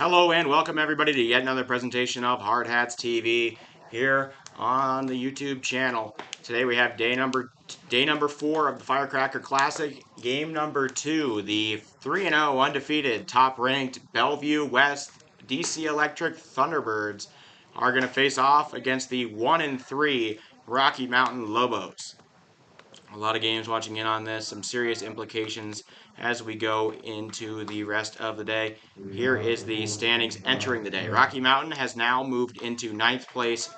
Hello and welcome everybody to yet another presentation of Hard Hats TV here on the YouTube channel. Today we have day number 4 of the Firecracker Classic, game number 2. The 3-0 undefeated top-ranked Bellevue West DC Electric Thunderbirds are going to face off against the 1-3 Rocky Mountain Lobos. A lot of games watching in on this, some serious implications as we go into the rest of the day. Here is the standings entering the day. Rocky Mountain has now moved into 9th place,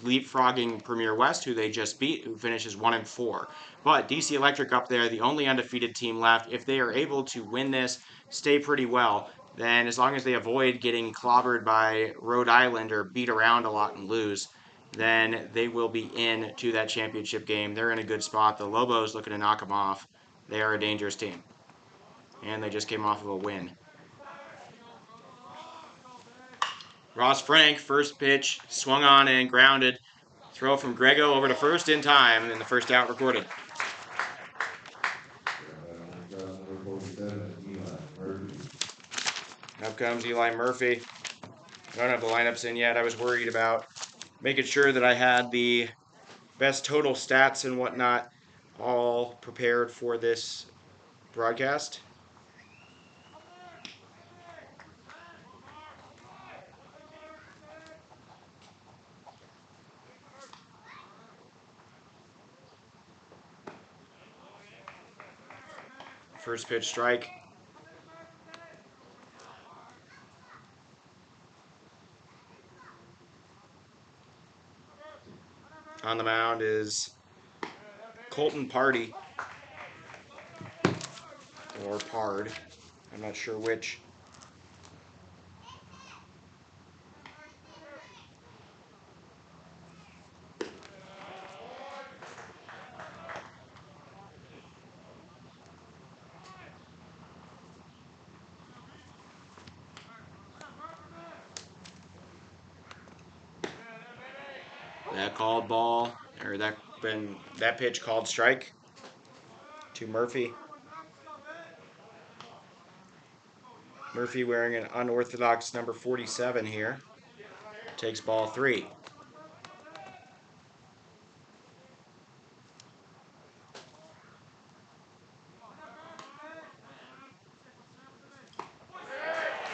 leapfrogging Premier West, who they just beat, who finishes 1-4. But DC Electric up there, the only undefeated team left. If they are able to win this, stay pretty well, then as long as they avoid getting clobbered by Rhode Island or beat around a lot and lose, then they will be in to that championship game. They're in a good spot. The Lobos looking to knock them off. They are a dangerous team. And they just came off of a win. Ross Frank, first pitch, swung on and grounded. Throw from Grego over to first in time, and the first out recorded. Up comes Eli Murphy. I don't have the lineups in yet. I was worried about making sure that I had the best total stats and whatnot all prepared for this broadcast. First pitch strike. On the mound is Colton Party, or Pard. I'm not sure which. That called ball, or that pitch called strike to Murphy. Murphy wearing an unorthodox number 47 here. Takes ball 3.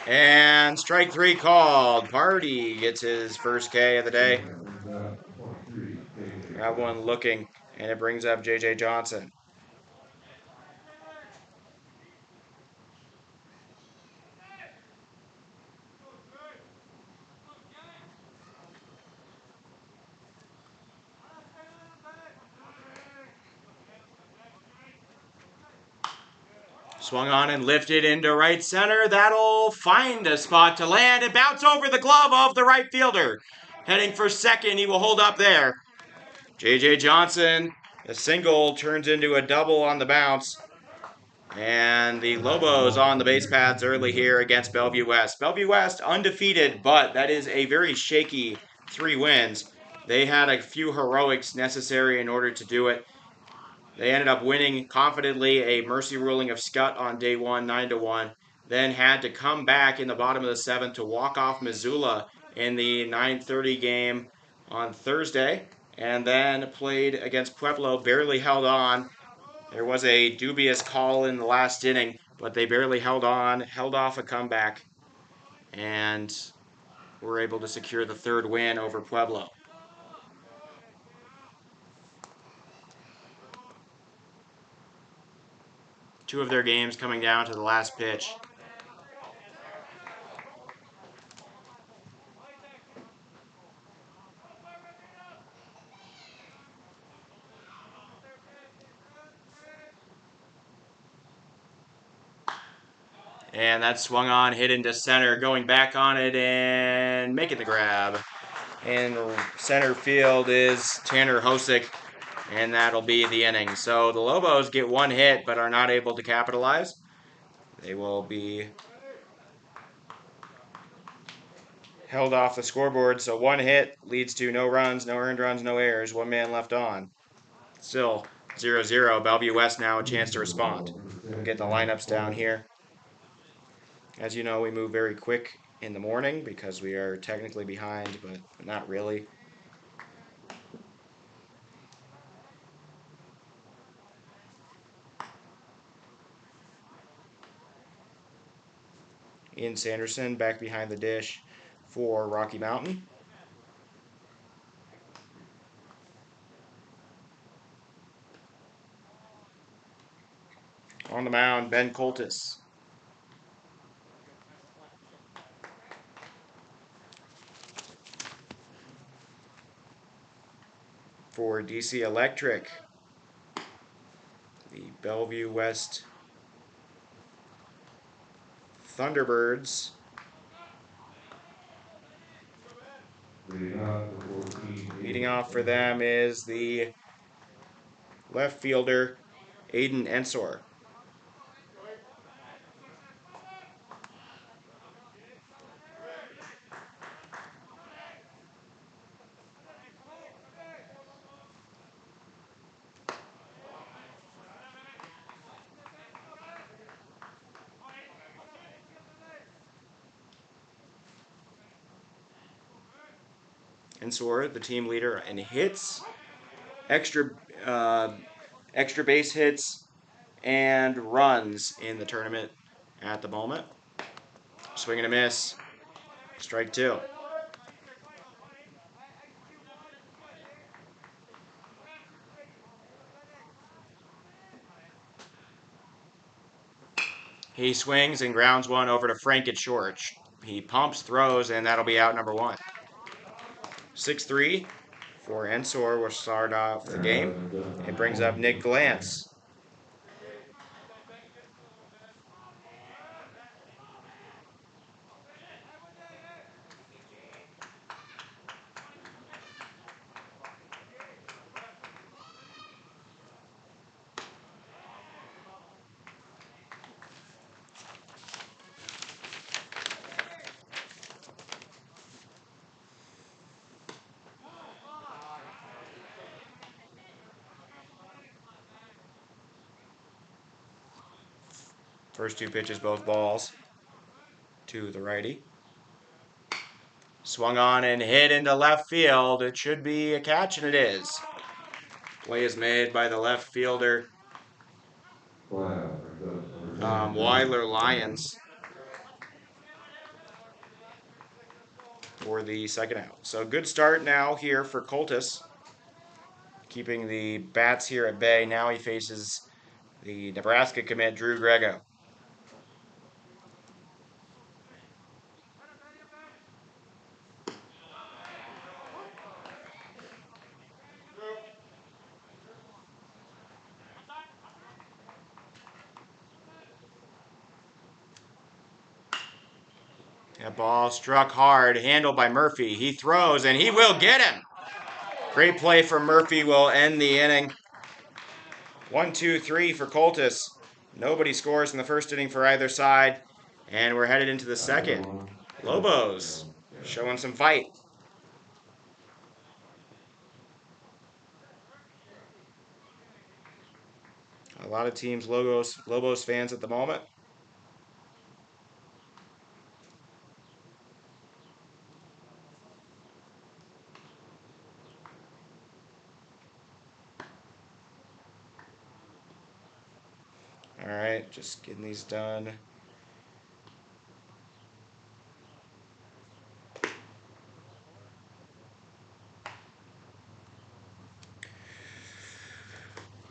And strike 3 called. Party gets his first K of the day. Got one looking, and it brings up J.J. Johnson. Swung on and lifted into right center. That'll find a spot to land and bounce over the glove of the right fielder. Heading for second, he will hold up there. J.J. Johnson, a single turns into a double on the bounce. And the Lobos on the base paths early here against Bellevue West. Bellevue West undefeated, but that is a very shaky 3 wins. They had a few heroics necessary in order to do it. They ended up winning confidently a mercy ruling of Scott on day 1, 9-1. Then had to come back in the bottom of the 7th to walk off Missoula in the 9:30 game on Thursday. And then played against Pueblo, barely held on. There was a dubious call in the last inning, but they barely held on, held off a comeback, and were able to secure the 3rd win over Pueblo. Two of their games coming down to the last pitch. And that swung on, hit into center, going back on it and making the grab. In center field is Tanner Hosick, and that'll be the inning. So the Lobos get 1 hit but are not able to capitalize. They will be held off the scoreboard, so 1 hit leads to no runs, no earned runs, no errors, 1 man left on. Still 0-0. Bellevue West now a chance to respond. We'll get the lineups down here. As you know, we move very quick in the morning because we are technically behind, but not really. Ian Sanderson back behind the dish for Rocky Mountain. On the mound, Ben Coltis. For DC Electric, the Bellevue West Thunderbirds. Leading off for them is the left fielder, Aiden Ensor. Ensor, the team leader in hits, extra uh, extra base hits, and runs in the tournament at the moment. Swing and a miss. Strike two. He swings and grounds one over to Frank at short. He pumps, throws, and that'll be out number one. 6-3 for Ensor will start off the game. It brings up Nick Glantz. First two pitches, both balls to the righty. Swung on and hit into left field. It should be a catch, and it is. Play is made by the left fielder, Weiler Lyons, for the second out. So good start now here for Coltis, keeping the bats here at bay. Now he faces the Nebraska commit, Drew Grego. That ball struck hard, handled by Murphy. He throws, and he will get him. Great play from Murphy will end the inning. 1-2-3 for Coltis. Nobody scores in the first inning for either side, and we're headed into the second. Lobos showing some fight. A lot of teams Lobos fans at the moment. All right, just getting these done.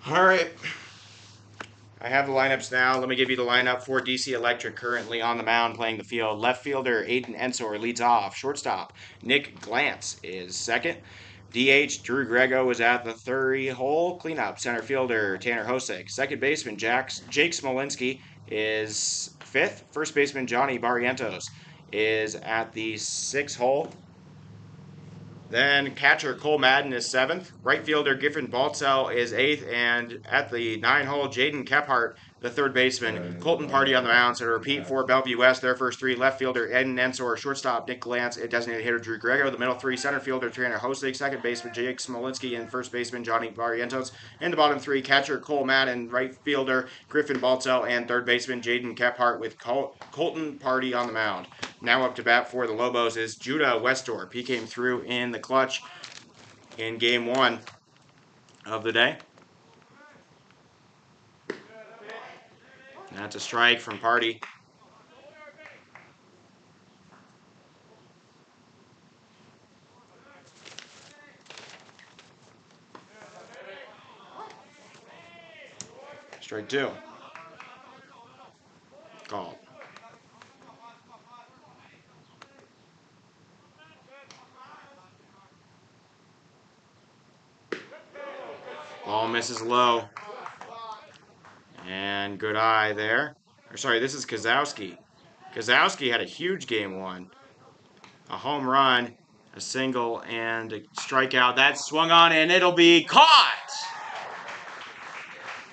All right. I have the lineups now. Let me give you the lineup for DC Electric currently on the mound playing the field. Left fielder Aiden Ensor leads off. Shortstop Nick Glantz is second. DH Drew Grego is at the third hole. Cleanup center fielder Tanner Hosick. Second baseman Jake Smolinski is fifth. First baseman Johnny Barrientos is at the sixth hole. Then catcher Cole Madden is seventh. Right fielder Giffen Baltzell is eighth. And at the 9 hole, Jaden Kephart the third baseman, Colton Party on the mound. So to repeat for Bellevue West, their first three: left fielder Ed Nensor, shortstop Nick Glantz, designated hitter Drew Grego, the middle three: center fielder Tanner Hosig, second baseman Jake Smolinski, and first baseman Johnny Barrientos. And the bottom three: catcher Cole Madden, right fielder Griffin Baltzel, and third baseman Jaden Kephart with Colton Party on the mound. Now up to bat for the Lobos is Judah Westorp. He came through in the clutch in game one of the day. That's a strike from Party. Strike two. Called. Ball misses low. And good eye there. Or sorry, this is Kozowski. Kozowski had a huge game one. A home run, a single, and a strikeout. That's swung on, and it'll be caught!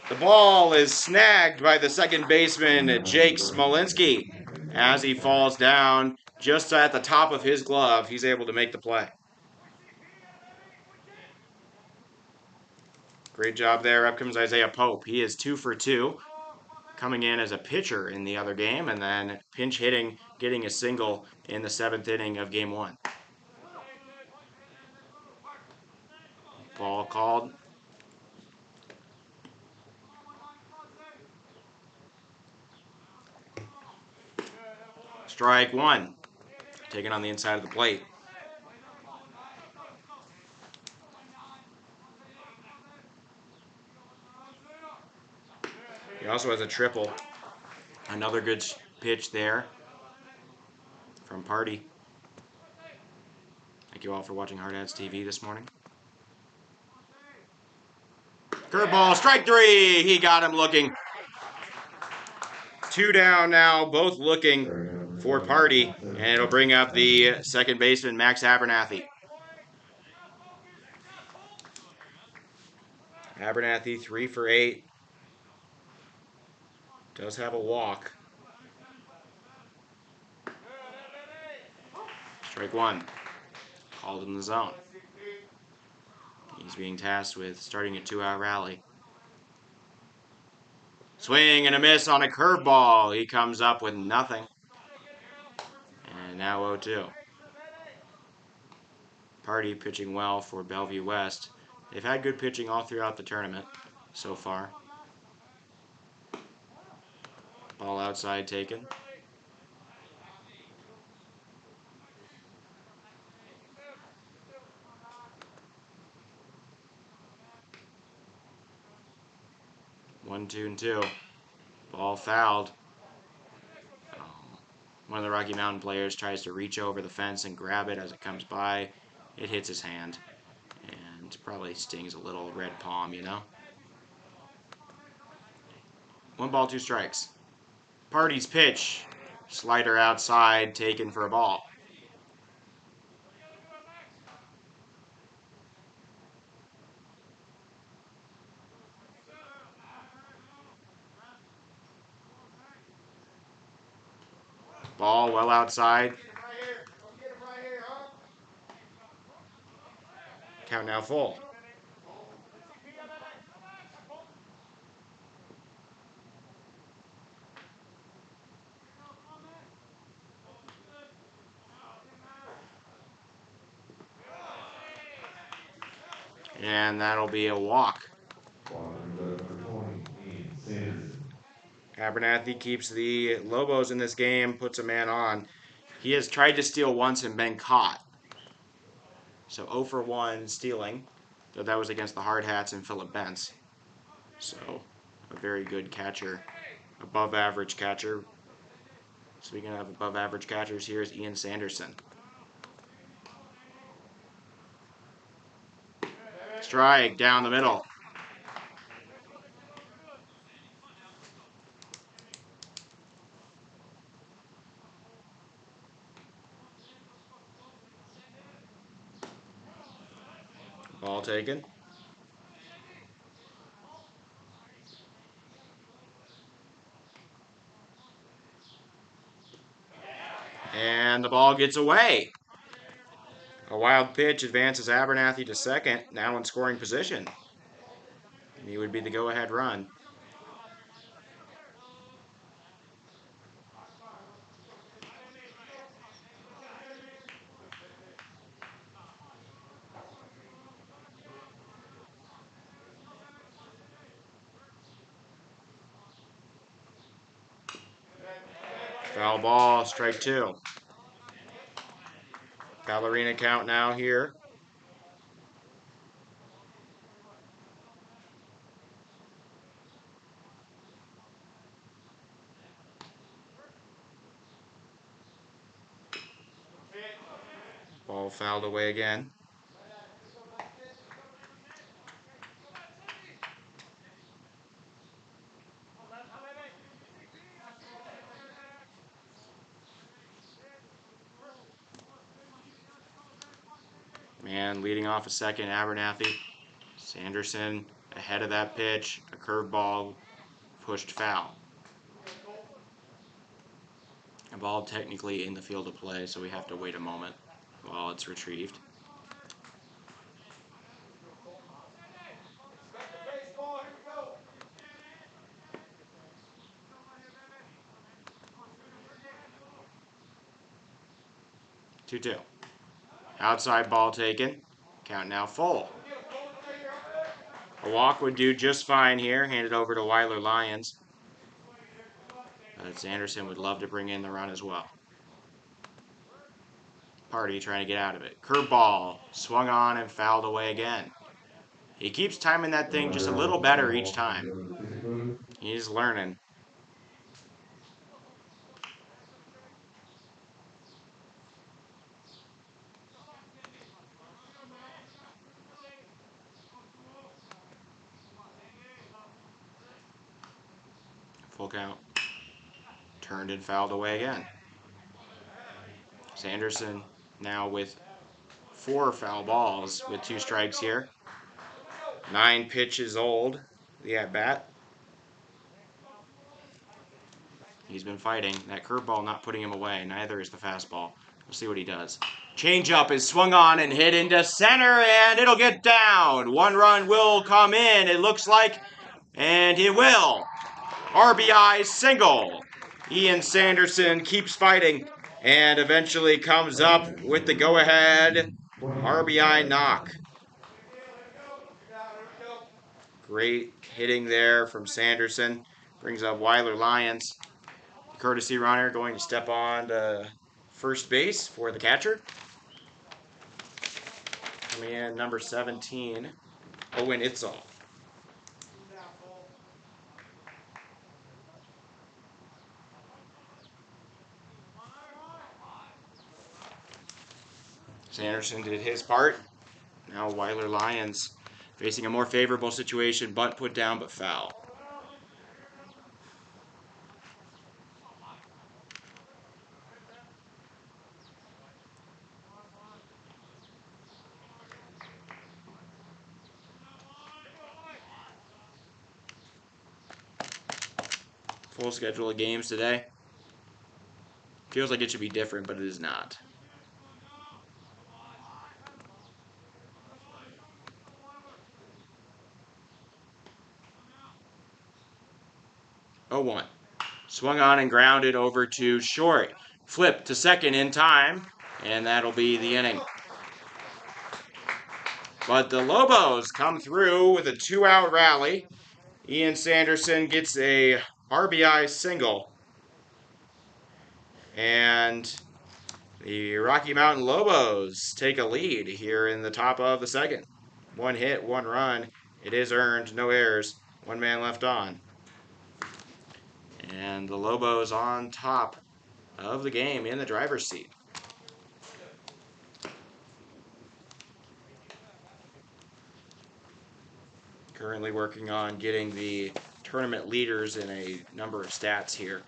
The ball is snagged by the second baseman, Jake Smolinski. As he falls down just at the top of his glove, he's able to make the play. Great job there. Up comes Isaiah Pope. He is 2 for 2, coming in as a pitcher in the other game, and then pinch hitting, getting a single in the 7th inning of game one. Ball called. Strike one. Taken on the inside of the plate. He also has a triple. Another good pitch there from Party. Thank you all for watching Hard Hats TV this morning. Curveball, strike three. He got him looking. 2 down now, both looking for Party, and it'll bring up the second baseman, Max Abernathy. Abernathy 3 for 8. Does have a walk. Strike one. Called in the zone. He's being tasked with starting a 2-out rally. Swing and a miss on a curveball. He comes up with nothing. And now 0-2. Party pitching well for Bellevue West. They've had good pitching all throughout the tournament so far. Ball outside taken. One, 2, and 2. Ball fouled. One of the Rocky Mountain players tries to reach over the fence and grab it as it comes by. It hits his hand and probably stings a little red palm, you know. 1 ball, 2 strikes. Party's pitch. Slider outside, taken for a ball. Ball well outside. Count now full. And that'll be a walk. Abernathy keeps the Lobos in this game, puts a man on. He has tried to steal once and been caught. So 0 for 1 stealing, though that was against the Hard Hats and Philip Bentz. So a very good catcher, above average catcher. Speaking of above average catchers, here's Ian Sanderson. Strike down the middle. Ball taken. And the ball gets away. A wild pitch advances Abernathy to second, now in scoring position. And he would be the go-ahead run. Foul ball, strike two. Ballerina count now here. Ball fouled away again. Man, leading off a second, Abernathy. Sanderson ahead of that pitch. A curveball pushed foul. A ball technically in the field of play, so we have to wait a moment while it's retrieved. Two. Outside ball taken. Count now full. A walk would do just fine here. Handed over to Weiler Lyons. But Sanderson would love to bring in the run as well. Party trying to get out of it. Curveball swung on and fouled away again. He keeps timing that thing just a little better each time. He's learning. Full count. Turned and fouled away again. Sanderson now with 4 foul balls with 2 strikes here. 9 pitches old, the at-bat. He's been fighting. That curveball not putting him away. Neither is the fastball. We'll see what he does. Changeup is swung on and hit into center, and it'll get down. 1 run will come in, it looks like, and it will. RBI single. Ian Sanderson keeps fighting and eventually comes up with the go-ahead RBI knock. Great hitting there from Sanderson. Brings up Weiler Lyons. Courtesy runner going to step on to first base for the catcher. Coming in number 17, Owen Itzall. Sanderson did his part. Now Weiler Lyons facing a more favorable situation. Bunt put down but foul. Full schedule of games today. Feels like it should be different, but it is not. Oh, 1. Swung on and grounded over to short. Flip to second in time, and that'll be the inning. But the Lobos come through with a 2-out rally. Ian Sanderson gets a RBI single. And the Rocky Mountain Lobos take a lead here in the top of the second. 1 hit, 1 run. It is earned, no errors. 1 man left on. And the Lobos on top of the game in the driver's seat. Currently working on getting the tournament leaders in a number of stats here.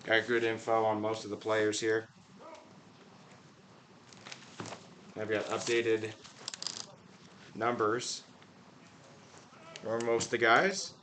Got good info on most of the players here. I've got updated numbers for most of the guys.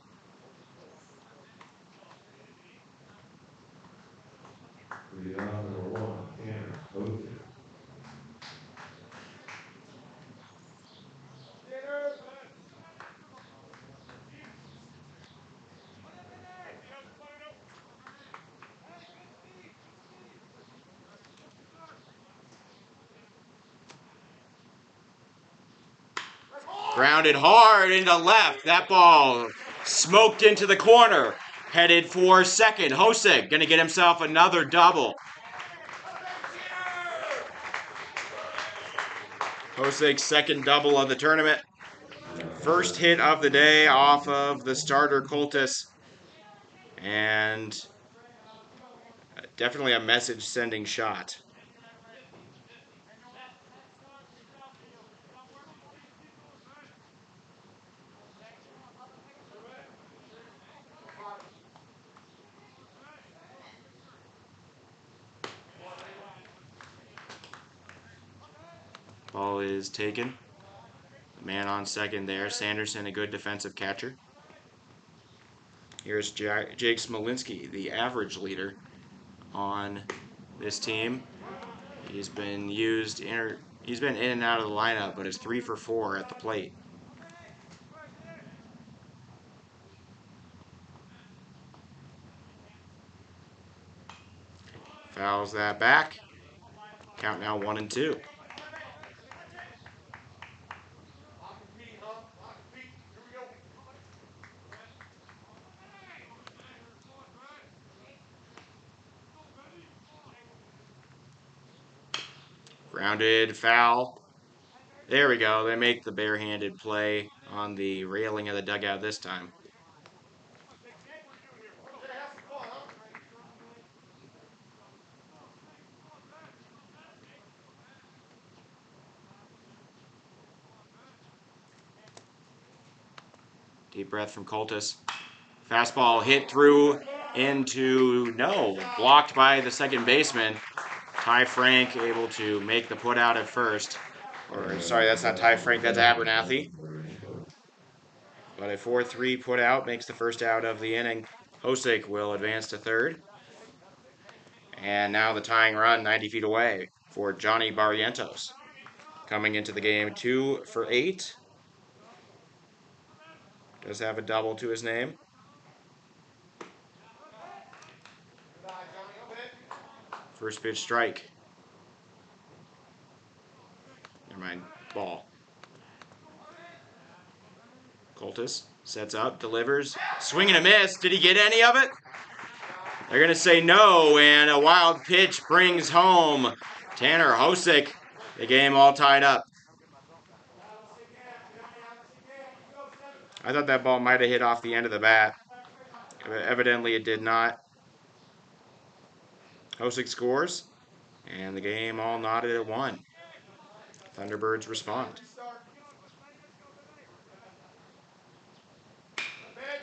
Grounded hard into left. That ball smoked into the corner. Headed for second. Hosek going to get himself another double. Hosek's second double of the tournament. First hit of the day off of the starter Cultus. And definitely a message-sending shot. Ball is taken. The man on second there. Sanderson, a good defensive catcher. Here's Jake Smolinski, the average leader on this team. He's been he's been in and out of the lineup, but is 3 for 4 at the plate. Fouls that back. Count now 1-2. Grounded foul. There we go. They make the barehanded play on the railing of the dugout this time. Deep breath from Cultus. Fastball hit through into blocked by the second baseman. Ty Frank able to make the put out at first. Or sorry, that's not Ty Frank, that's Abernathy. But a 4-3 put out makes the first out of the inning. Hosek will advance to third. And now the tying run 90 feet away for Johnny Barrientos. Coming into the game 2 for 8. Does have a double to his name. First pitch strike. Never mind. Ball. Cultus sets up, delivers. Swing and a miss. Did he get any of it? They're going to say no, and a wild pitch brings home Tanner Hosek. The game all tied up. I thought that ball might have hit off the end of the bat. Evidently it did not. Hosek scores, and the game all knotted at 1. Thunderbirds respond.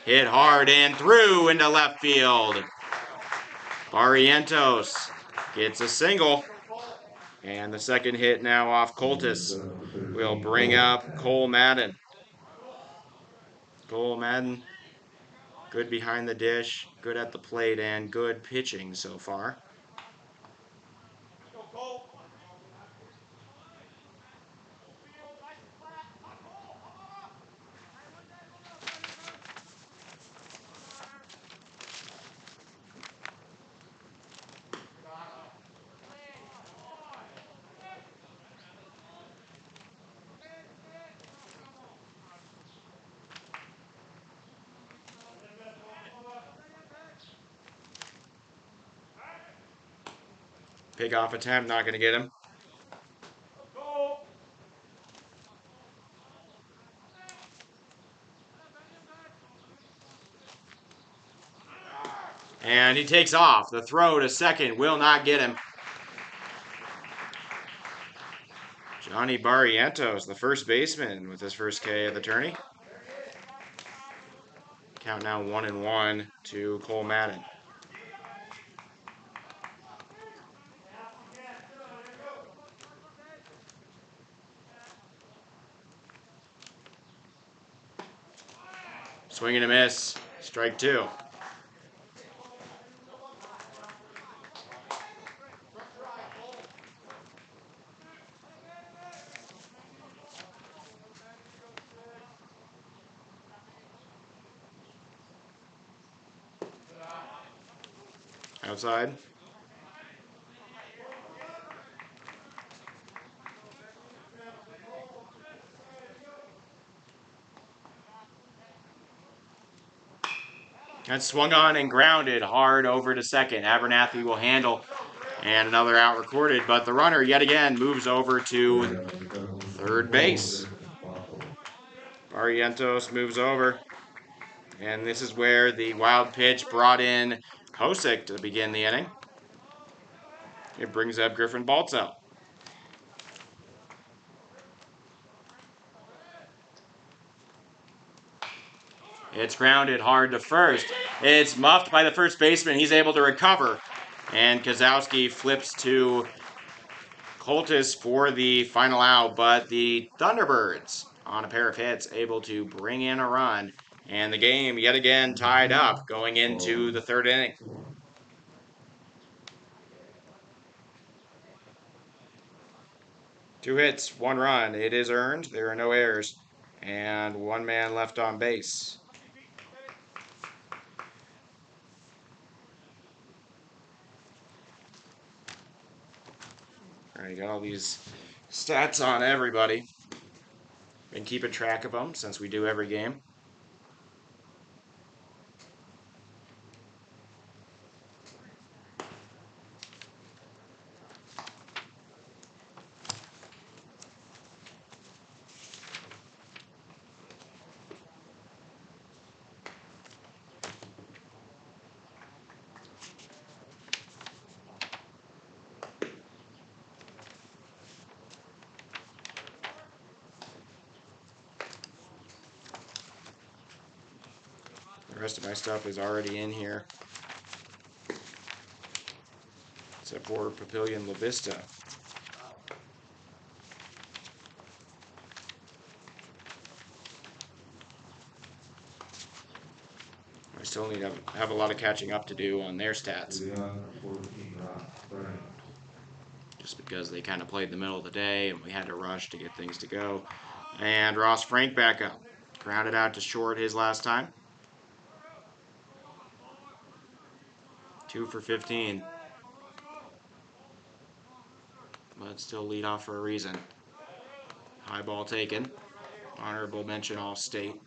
Hit hard and through into left field. Barrientos gets a single. And the second hit now off Cultus will bring up Cole Madden. Cole Madden, good behind the dish, good at the plate, and good pitching so far. Pickoff attempt, not going to get him. And he takes off. The throw to second will not get him. Johnny Barrientos, the first baseman, with his first K of the tourney. Count now 1-1 to Cole Madden. Swing and a miss. Strike 2. Outside. That's swung on and grounded hard over to second. Abernathy will handle. And another out recorded, but the runner yet again moves over to third base. Barrientos moves over. And this is where the wild pitch brought in Hosick to begin the inning. It brings up Griffin Baltzel. It's grounded hard to first. It's muffed by the first baseman. He's able to recover. And Kozowski flips to Coltis for the final out. But the Thunderbirds, on a pair of hits, able to bring in a run. And the game yet again tied up going into the third inning. Two hits, one run. It is earned. There are no errors. And one man left on base. All right, got all these stats on everybody. Been keeping track of them since we do every game. The rest of my stuff is already in here, except for Papillion La Vista. I still need to have a lot of catching up to do on their stats. Just because they kind of played the middle of the day and we had to rush to get things to go. And Ross Frank back up. Grounded out to short his last time. 2 for 15. But still lead off for a reason. High ball taken. Honorable mention All-State.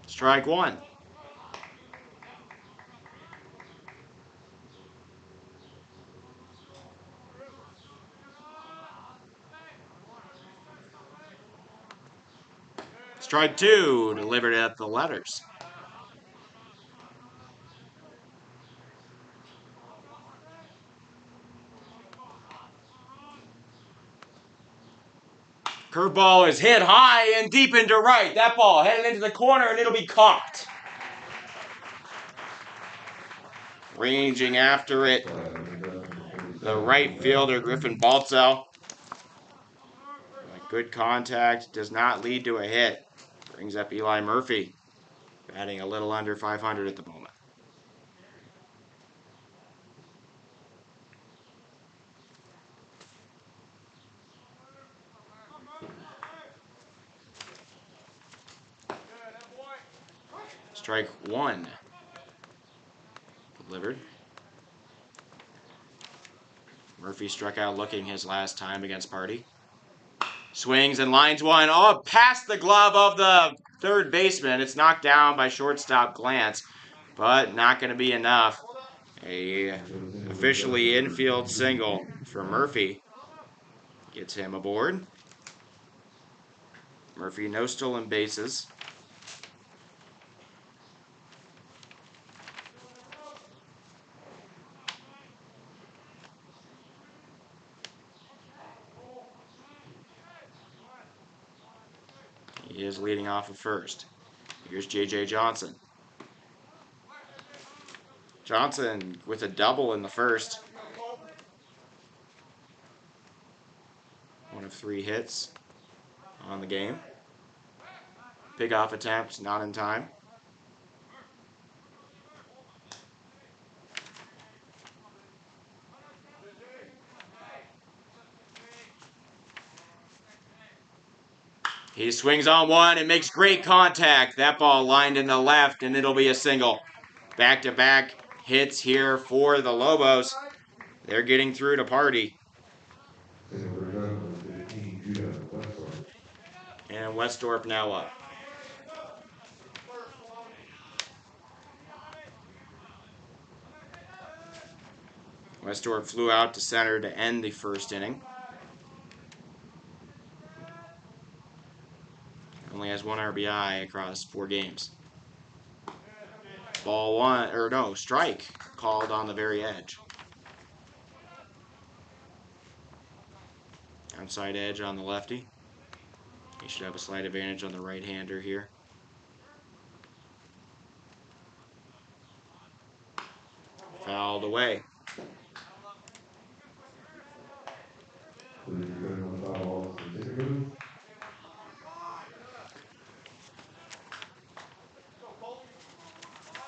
Strike 1. Strike 2, delivered at the letters. Curveball is hit high and deep into right. That ball headed into the corner and it'll be caught. Ranging after it, the right fielder, Griffin Baltzel. Good contact, does not lead to a hit. Brings up Eli Murphy, batting a little under 500 at the moment. Strike 1. Delivered. Murphy struck out looking his last time against Party. Swings and lines one. Oh, past the glove of the third baseman. It's knocked down by shortstop Glance, but not going to be enough. A officially infield single for Murphy gets him aboard. Murphy no stolen bases. He is leading off at first. Here's J.J. Johnson. Johnson with a double in the first. 1 of 3 hits on the game. Pickoff attempt, not in time. He swings on one and makes great contact. That ball lined in the left, and it'll be a single. Back-to-back hits here for the Lobos. They're getting through to party. And Westorp now up. Westorp flew out to center to end the first inning. Only has 1 RBI across 4 games. Ball 1, or no, strike called on the very edge. Outside edge on the lefty. He should have a slight advantage on the right-hander here. Fouled away.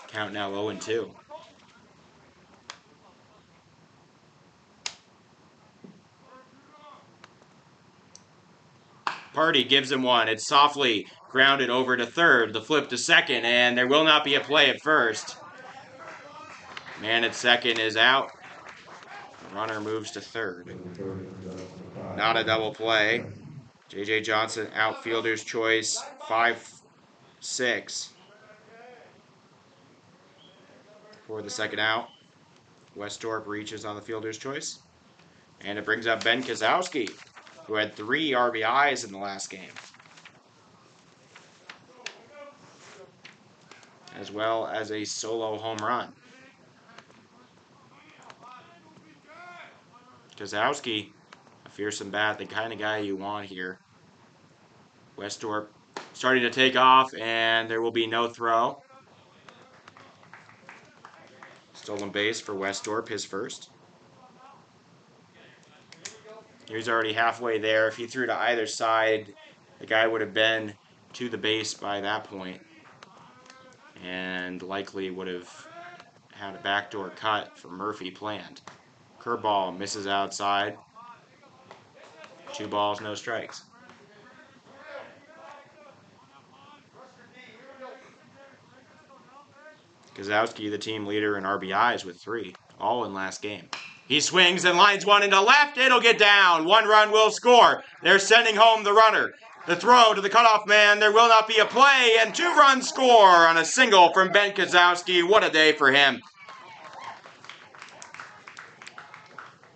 Count now 0-2. Party gives him one. It's softly grounded over to third. The flip to second, and there will not be a play at first. Man at second is out. The runner moves to third. Not a double play. J.J. Johnson, outfielder's choice, 5-6 for the second out. Westorp reaches on the fielder's choice. And it brings up Ben Kozowski, who had 3 RBIs in the last game, as well as a solo home run. Kozowski, a fearsome bat, the kind of guy you want here. Westorp starting to take off, and there will be no throw. Stolen base for Westorp, his first. He's already halfway there. If he threw to either side, the guy would have been to the base by that point, and likely would have had a backdoor cut for Murphy planned. Curveball misses outside. 2 balls, no strikes. Kozowski, the team leader in RBIs with 3, all in last game. He swings and lines one into left. It'll get down. 1 run will score. They're sending home the runner. The throw to the cutoff man. There will not be a play, and 2 runs score on a single from Ben Kozowski. What a day for him.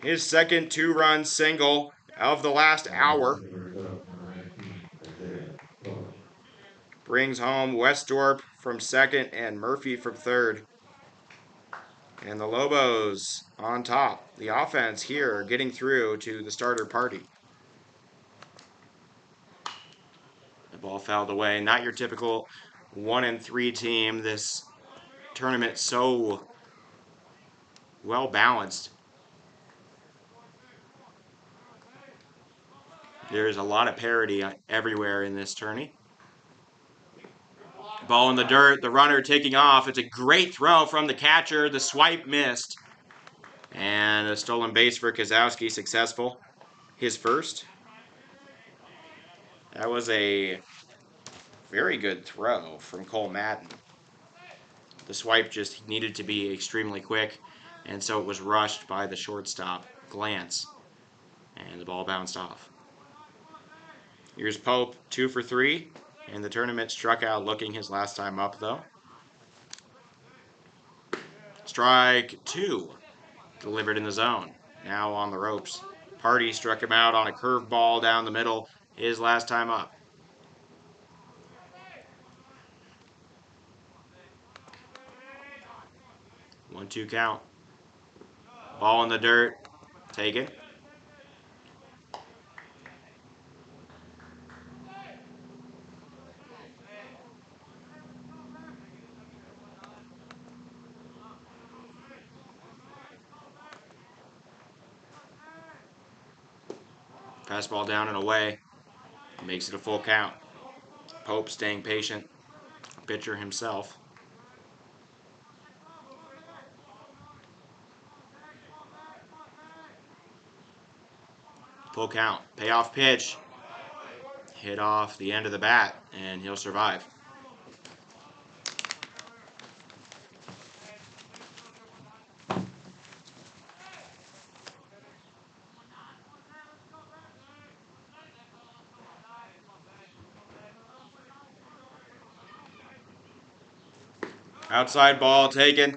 His second 2-run single of the last hour. Brings home Westorp from second and Murphy from third. And the Lobos on top. The offense here getting through to the starter party. The ball fouled away. Not your typical 1-3 team. This tournament so well balanced. There's a lot of parity everywhere in this tourney. Ball in the dirt, the runner taking off. It's a great throw from the catcher. The swipe missed. And a stolen base for Kozowski, successful. His first. That was a very good throw from Cole Madden. The swipe just needed to be extremely quick, and so it was rushed by the shortstop glance. And the ball bounced off. Here's Pope, 2 for 3. And the tournament struck out looking his last time up, though. Strike 2. Delivered in the zone. Now on the ropes. Party struck him out on a curveball down the middle his last time up. One-two count. Ball in the dirt. Taken. Fastball down and away. Makes it a full count. Pope staying patient. Pitcher himself. Full count. Payoff pitch. Hit off the end of the bat, and he'll survive. Outside ball taken.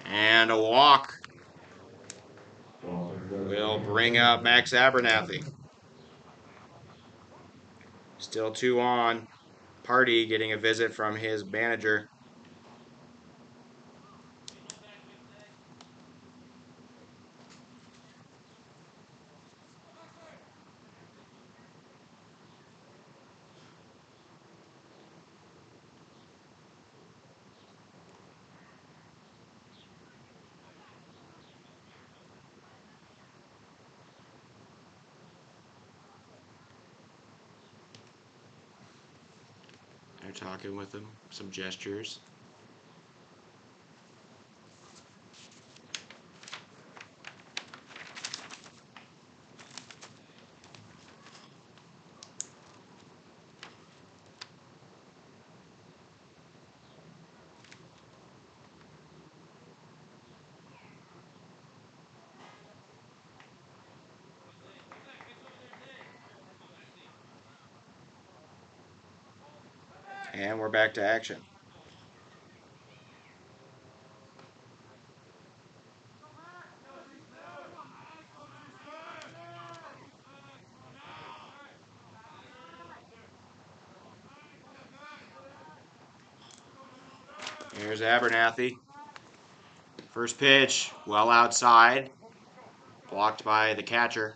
And a walk will bring up Max Abernathy. Still 2 on. Party getting a visit from his manager. They're talking with him, some gestures. And we're back to action. Here's Abernathy. First pitch, well outside. Blocked by the catcher.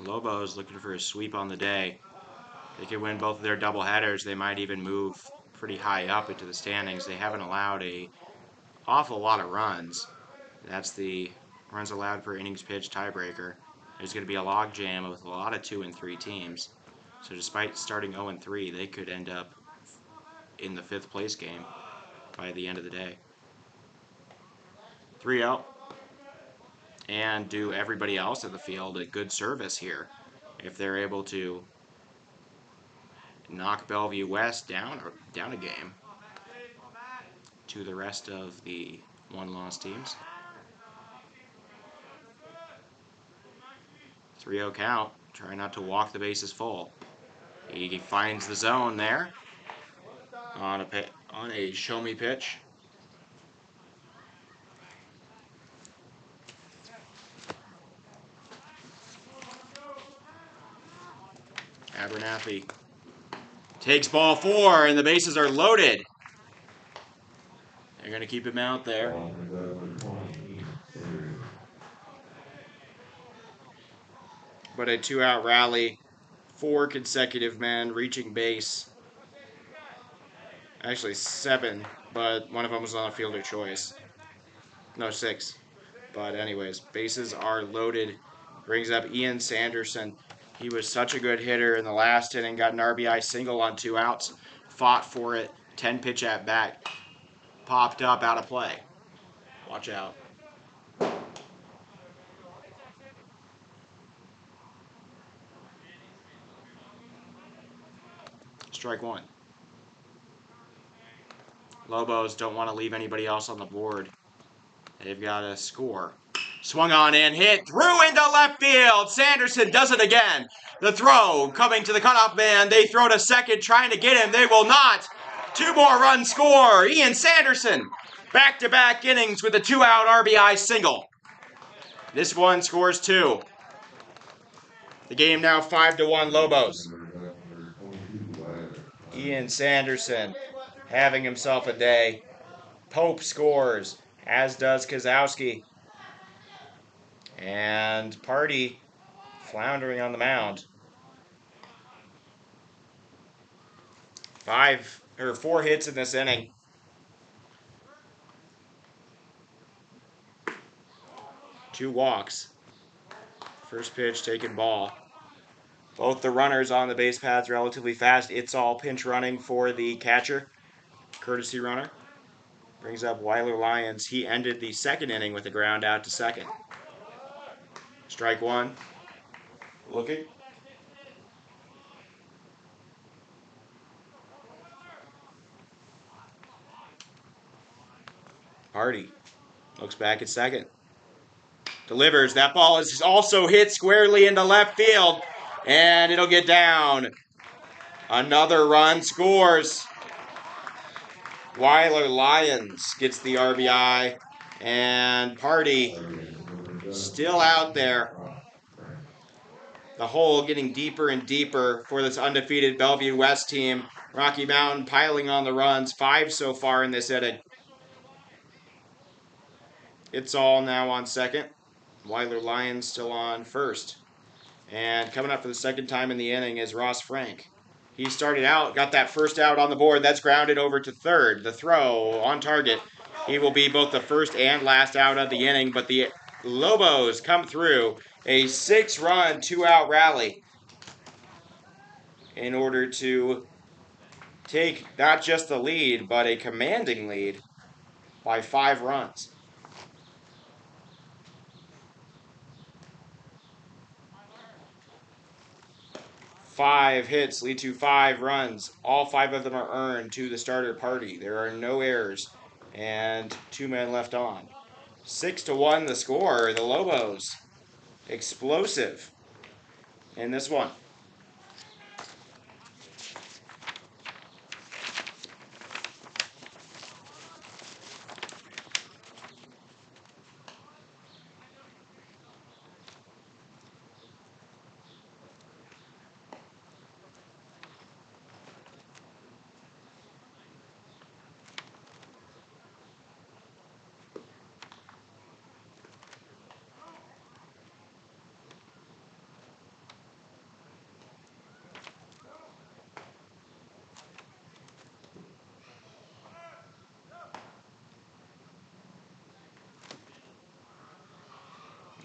Lobos looking for a sweep on the day. They could win both of their doubleheaders. They might even move pretty high up into the standings. They haven't allowed an awful lot of runs. That's the runs allowed per innings pitched tiebreaker. There's going to be a log jam with a lot of 2 and 3 teams. So despite starting 0 and 3, they could end up in the 5th place game by the end of the day. 3 out. And do everybody else in the field a good service here if they're able to knock Bellevue West down a game to the rest of the 1-loss teams. 3-0 count. Try not to walk the bases full. He finds the zone there on a show me pitch. Abernathy takes ball 4, and the bases are loaded. They're going to keep him out there. But a 2-out rally, 4 consecutive men reaching base. Actually 7, but one of them was on a fielder choice. No, 6. But anyways, bases are loaded. Brings up Ian Sanderson. He was such a good hitter in the last inning. Got an RBI single on 2 outs. Fought for it. 10-pitch at bat. Popped up out of play. Watch out. Strike 1. Lobos don't want to leave anybody else on the board. They've got to score. Swung on and hit through into left field. Sanderson does it again. The throw coming to the cutoff man. They throw to second trying to get him. They will not. 2 more runs score. Ian Sanderson back-to-back innings with a 2-out RBI single. This one scores 2. The game now 5-1 Lobos. Ian Sanderson having himself a day. Pope scores, as does Kozowski. And Party floundering on the mound. 4 hits in this inning. Two walks. First pitch, taken ball. Both the runners on the base paths relatively fast. It's all pinch running for the catcher. Courtesy runner. Brings up Weiler Lyons. He ended the second inning with a ground out to second. Strike one. Looking. Hardy looks back at second. Delivers. That ball is also hit squarely into left field. And it'll get down. Another run scores. Weiler Lyons gets the RBI. And Party still out there. The hole getting deeper and deeper for this undefeated Bellevue West team. Rocky Mountain piling on the runs. 5 so far in this inning. It's all now on second. Weiler Lyons still on first. And coming up for the second time in the inning is Ross Frank. He started out, got that first out on the board. That's grounded over to third. The throw on target. He will be both the first and last out of the inning, but the Lobos come through a 6-run, 2-out rally in order to take not just the lead, but a commanding lead by 5 runs. 5 hits lead to 5 runs. All 5 of them are earned to the starter Party. There are no errors and 2 men left on. 6-1 the score. The Lobos explosive in this one.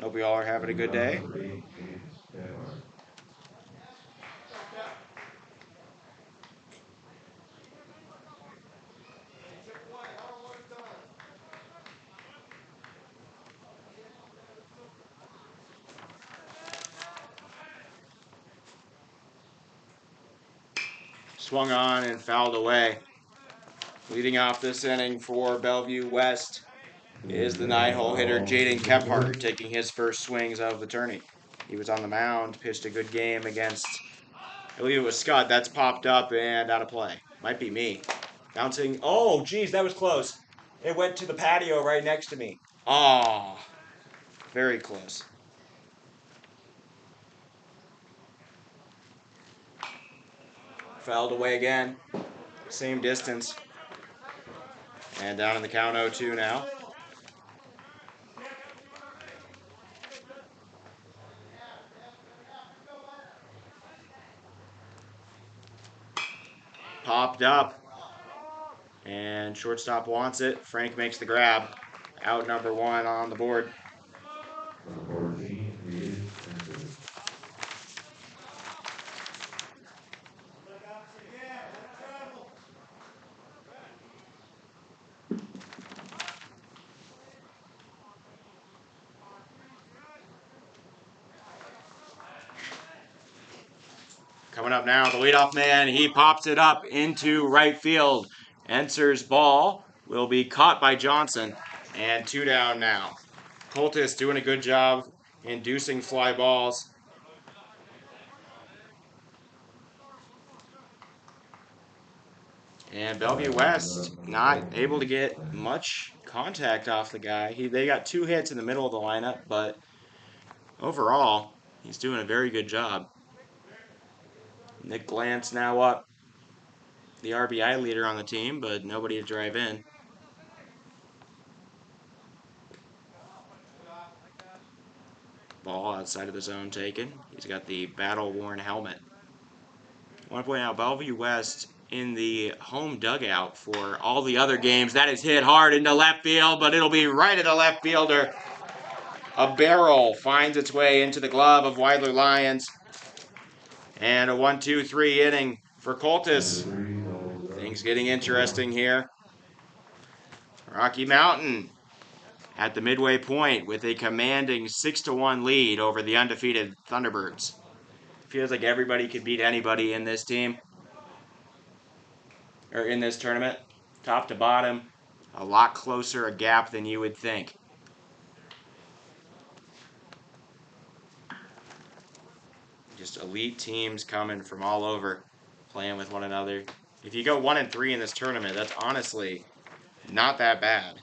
Hope you all are having a good day. Swung on and fouled away. Leading off this inning for Bellevue West is the 9-hole hitter Jaden Kephart, taking his first swings of the tourney. He was on the mound, pitched a good game against, I believe it was Scott. That's popped up and out of play. Might be me. Bouncing. Oh, geez, that was close. It went to the patio right next to me. Oh, very close. Fouled away again. Same distance. And down in the count 0-2 now. Popped up. And shortstop wants it. Frank makes the grab. Out number 1 on the board. Coming up now, the leadoff man, he pops it up into right field. Enser's ball will be caught by Johnson, and 2 down now. Coltis doing a good job inducing fly balls. And Bellevue West not able to get much contact off the guy. They got 2 hits in the middle of the lineup, but overall, he's doing a very good job. Nick Glantz now up, the RBI leader on the team, but nobody to drive in. Ball outside of the zone taken. He's got the battle-worn helmet. I want to point out Bellevue West in the home dugout for all the other games. That is hit hard into left field, but it'll be right at the left fielder. A barrel finds its way into the glove of Weidler Lions. And a 1-2-3 inning for Coltis. Things getting interesting here. Rocky Mountain at the midway point with a commanding 6-1 lead over the undefeated Thunderbirds. Feels like everybody could beat anybody in this team, or in this tournament, top to bottom. A lot closer a gap than you would think. Just elite teams coming from all over, playing with one another. If you go 1-3 in this tournament, that's honestly not that bad.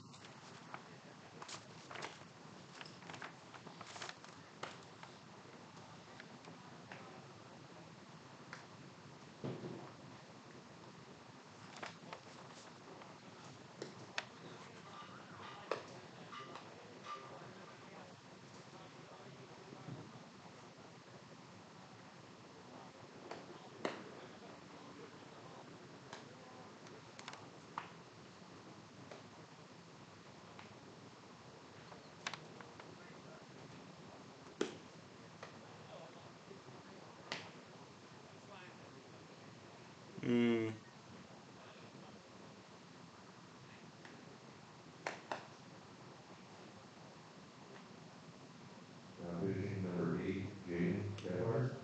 Pitching number 8, Jaden Gebhardt.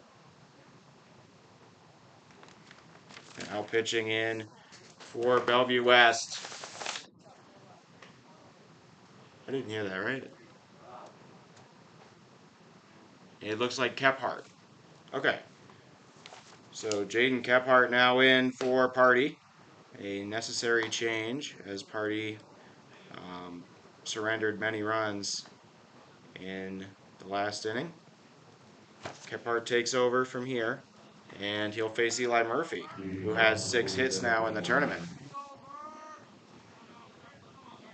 Now pitching in for Bellevue West. I didn't hear that, right? It looks like Kephart. Okay. So Jaden Kephart now in for Party. A necessary change as Party surrendered many runs in the last inning. Kephart takes over from here, and he'll face Eli Murphy, who has 6 hits now in the tournament.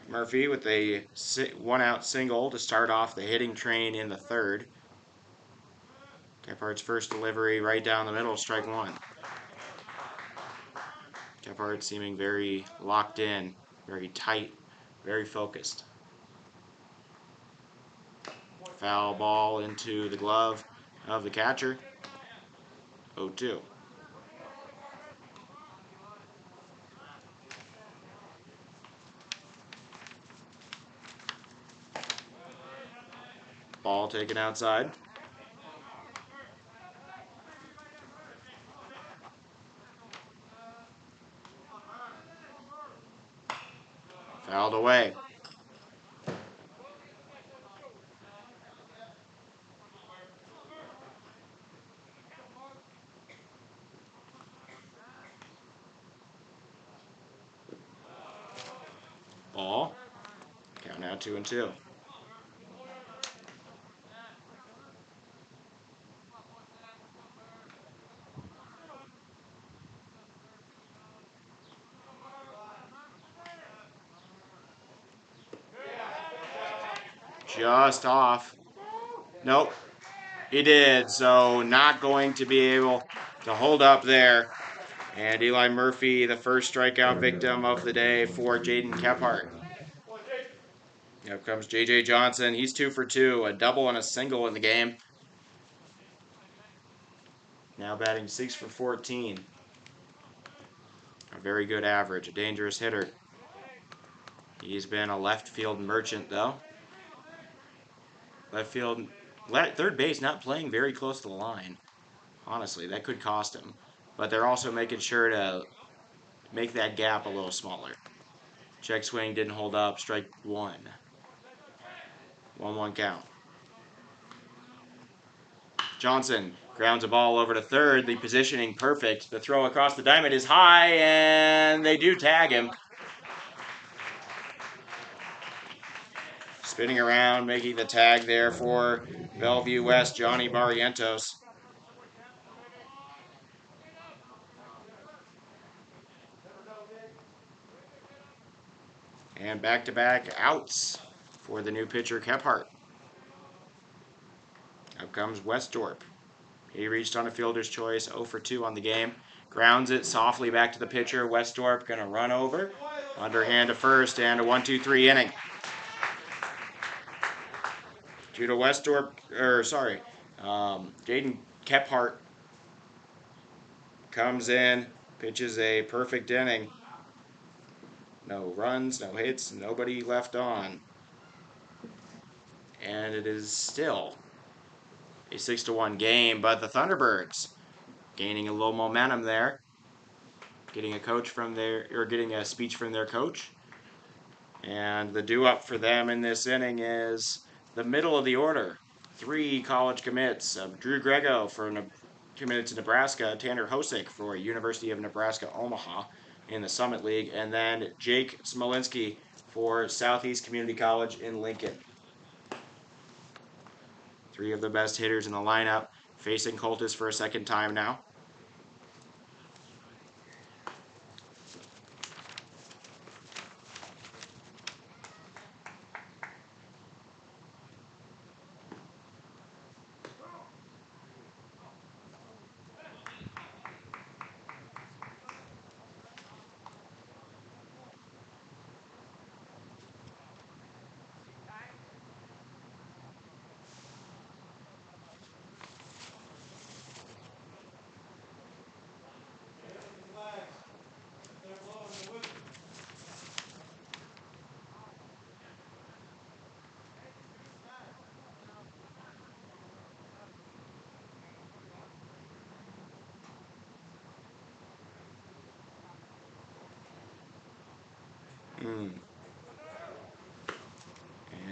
Murphy with a 1-out single to start off the hitting train in the third. Kephart's first delivery right down the middle, strike one. Kephart seeming very locked in, very tight, very focused. Foul ball into the glove of the catcher. 0-2. Ball taken outside. Fouled away. Ball. Count now 2-2. Just off. Nope. He did, so not going to be able to hold up there. And Eli Murphy, the first strikeout victim of the day for Jaden Kephart. Up comes J.J. Johnson. He's 2 for 2, a double and a single in the game. Now batting 6 for 14. A very good average, a dangerous hitter. He's been a left field merchant, though. Left field, third base not playing very close to the line. Honestly, that could cost him. But they're also making sure to make that gap a little smaller. Check swing didn't hold up, strike one. 1-1 count. Johnson grounds a ball over to third. The positioning perfect. The throw across the diamond is high, and they do tag him. Spinning around, making the tag there for Bellevue West, Johnny Barrientos. And back-to-back outs for the new pitcher, Kephart. Up comes Westdorp. He reached on a fielder's choice, 0 for 2 on the game. Grounds it softly back to the pitcher. Westorp going to run over. Underhand to first, and a 1-2-3 inning. Judah Westorp, Jaden Kephart comes in, pitches a perfect inning. No runs, no hits, nobody left on. And it is still a 6-1 game, but the Thunderbirds gaining a little momentum there. Getting a speech from their coach. And the due-up for them in this inning is the middle of the order. 3 college commits. Drew Grego committed to Nebraska. Tanner Hosick for University of Nebraska Omaha in the Summit League. And then Jake Smolinski for Southeast Community College in Lincoln. 3 of the best hitters in the lineup facing Coltis for a second time now.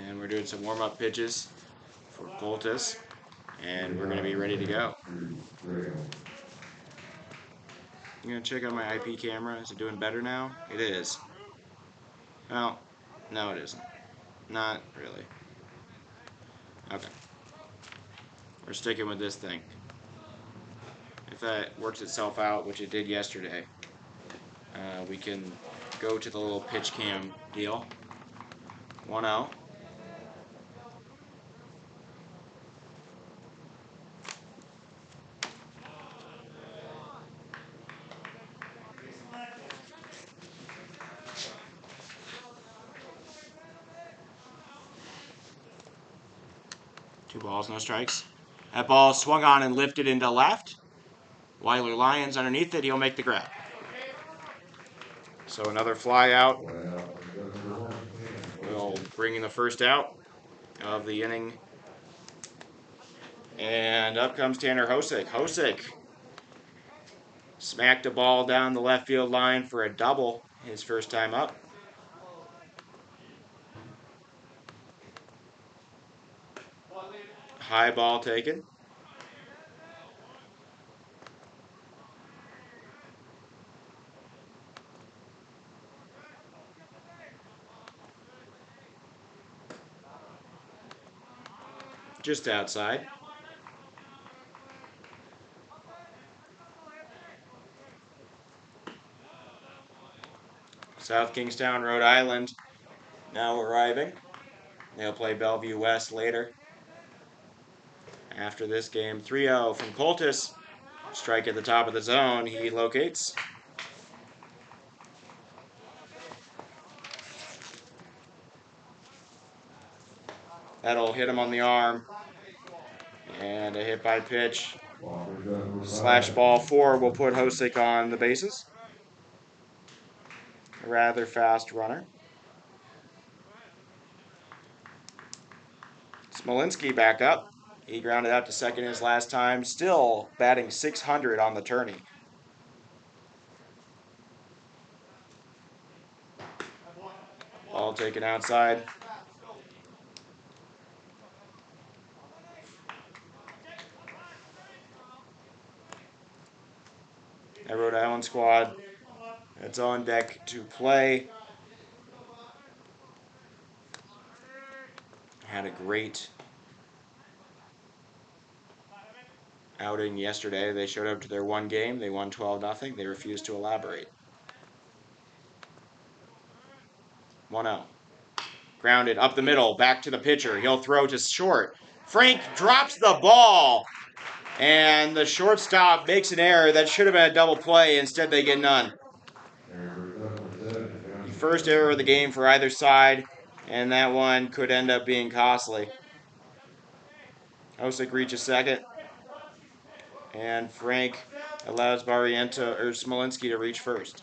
And we're doing some warm-up pitches for Coltis. And we're going to be ready to go. I'm going to check out my IP camera. Is it doing better now? It is. Well, no it isn't. Not really. Okay. We're sticking with this thing. If that works itself out, which it did yesterday, we can go to the little pitch cam deal. 1-0. Two balls, no strikes. That ball swung on and lifted into left. Weiler Lyons underneath it. He'll make the grab. So another fly out. We'll bring in the first out of the inning. And up comes Tanner Hosick. Hosick smacked a ball down the left field line for a double his first time up. High ball taken. Just outside. South Kingstown, Rhode Island now arriving. They'll play Bellevue West later. After this game, 3-0 from Coltis. Strike at the top of the zone. He locates. That'll hit him on the arm. And a hit by pitch. Slash ball 4 will put Hosick on the bases. A rather fast runner. Smolinski back up. He grounded out to second his last time. Still batting .600 on the tourney. Ball taken outside. That Rhode Island squad that's on deck to play. Had a great outing yesterday. They showed up to their one game. They won 12-0. They refused to elaborate. 1-0. Grounded up the middle, back to the pitcher. He'll throw to short. Frank drops the ball. And the shortstop makes an error that should have been a double play. Instead, they get none. Error brings up number 7, The Johnny. first error of the game for either side, and that one could end up being costly. Hosick reaches second, and Frank allows Barriento or Smolinski to reach first.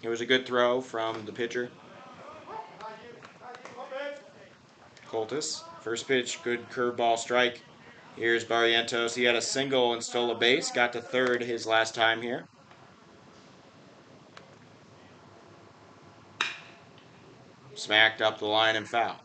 It was a good throw from the pitcher. Coltis, first pitch, good curveball strike. Here's Barrientos. He had a single and stole a base. Got to third his last time here. Smacked up the line and foul.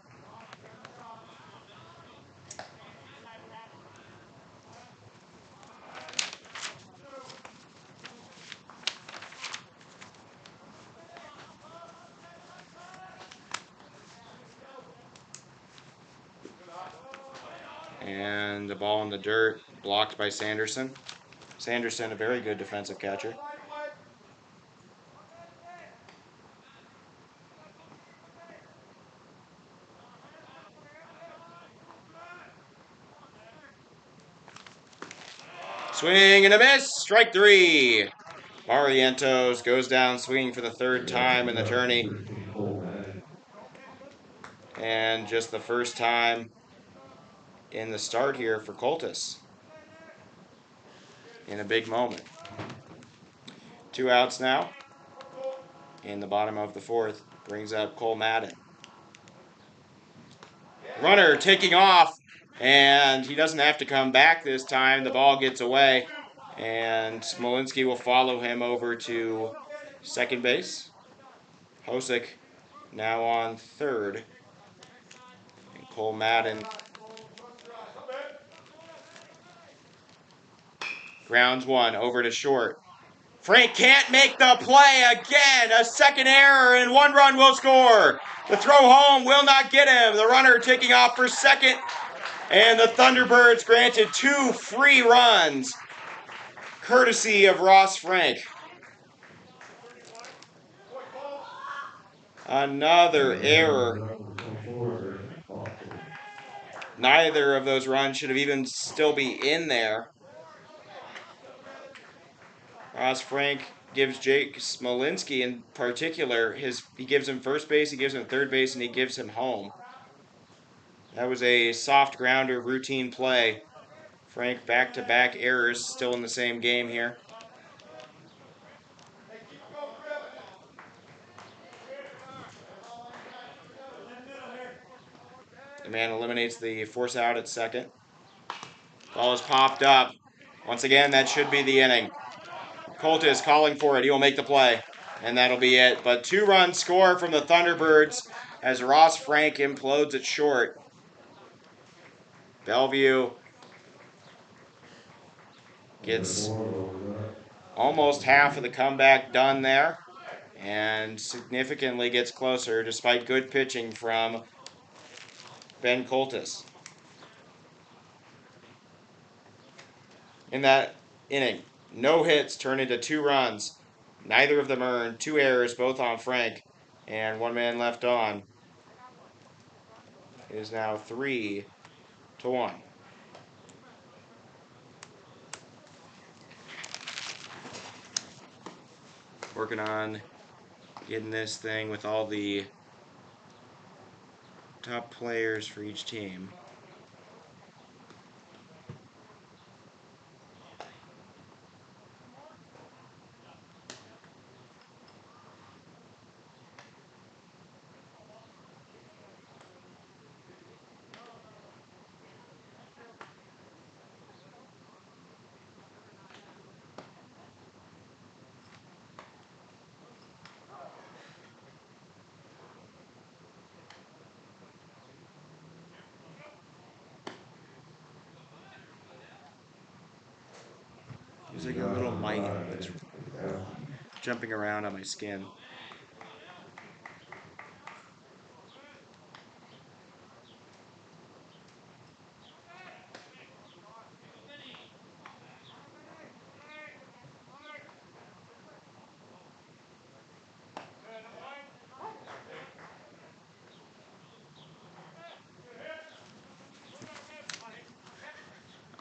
And the ball in the dirt, blocked by Sanderson. Sanderson, a very good defensive catcher. Swing and a miss. Strike three. Barrientos goes down swinging for the third time in the tourney. 13, Cole Madden. And just the first time in the start here for Coltis. In a big moment. 2 outs now. In the bottom of the fourth. Brings up Cole Madden. Runner taking off. And he doesn't have to come back this time. The ball gets away. And Smolinski will follow him over to second base. Hosick now on third. And Cole Madden grounds one over to short. Frank can't make the play again. A second error and 1 run will score. The throw home will not get him. The runner taking off for second. And the Thunderbirds granted 2 free runs, courtesy of Ross Frank. Another error. Neither of those runs should have even still be in there. Ross Frank gives Jake Smolinski in particular, he gives him first base, he gives him third base, and he gives him home. That was a soft grounder routine play. Frank back-to-back errors still in the same game here. The man eliminates the force out at second. Ball is popped up. Once again, that should be the inning. Coltis calling for it. He will make the play. And that'll be it. But 2-run score from the Thunderbirds as Ross Frank implodes at short. Bellevue gets almost half of the comeback done there and significantly gets closer despite good pitching from Ben Coltis. In that inning, no hits turn into 2 runs. Neither of them earned, 2 errors, both on Frank, and 1 man left on. It is now 3-1. Working on getting this thing with all the top players for each team. There's like a little mite that's jumping around on my skin.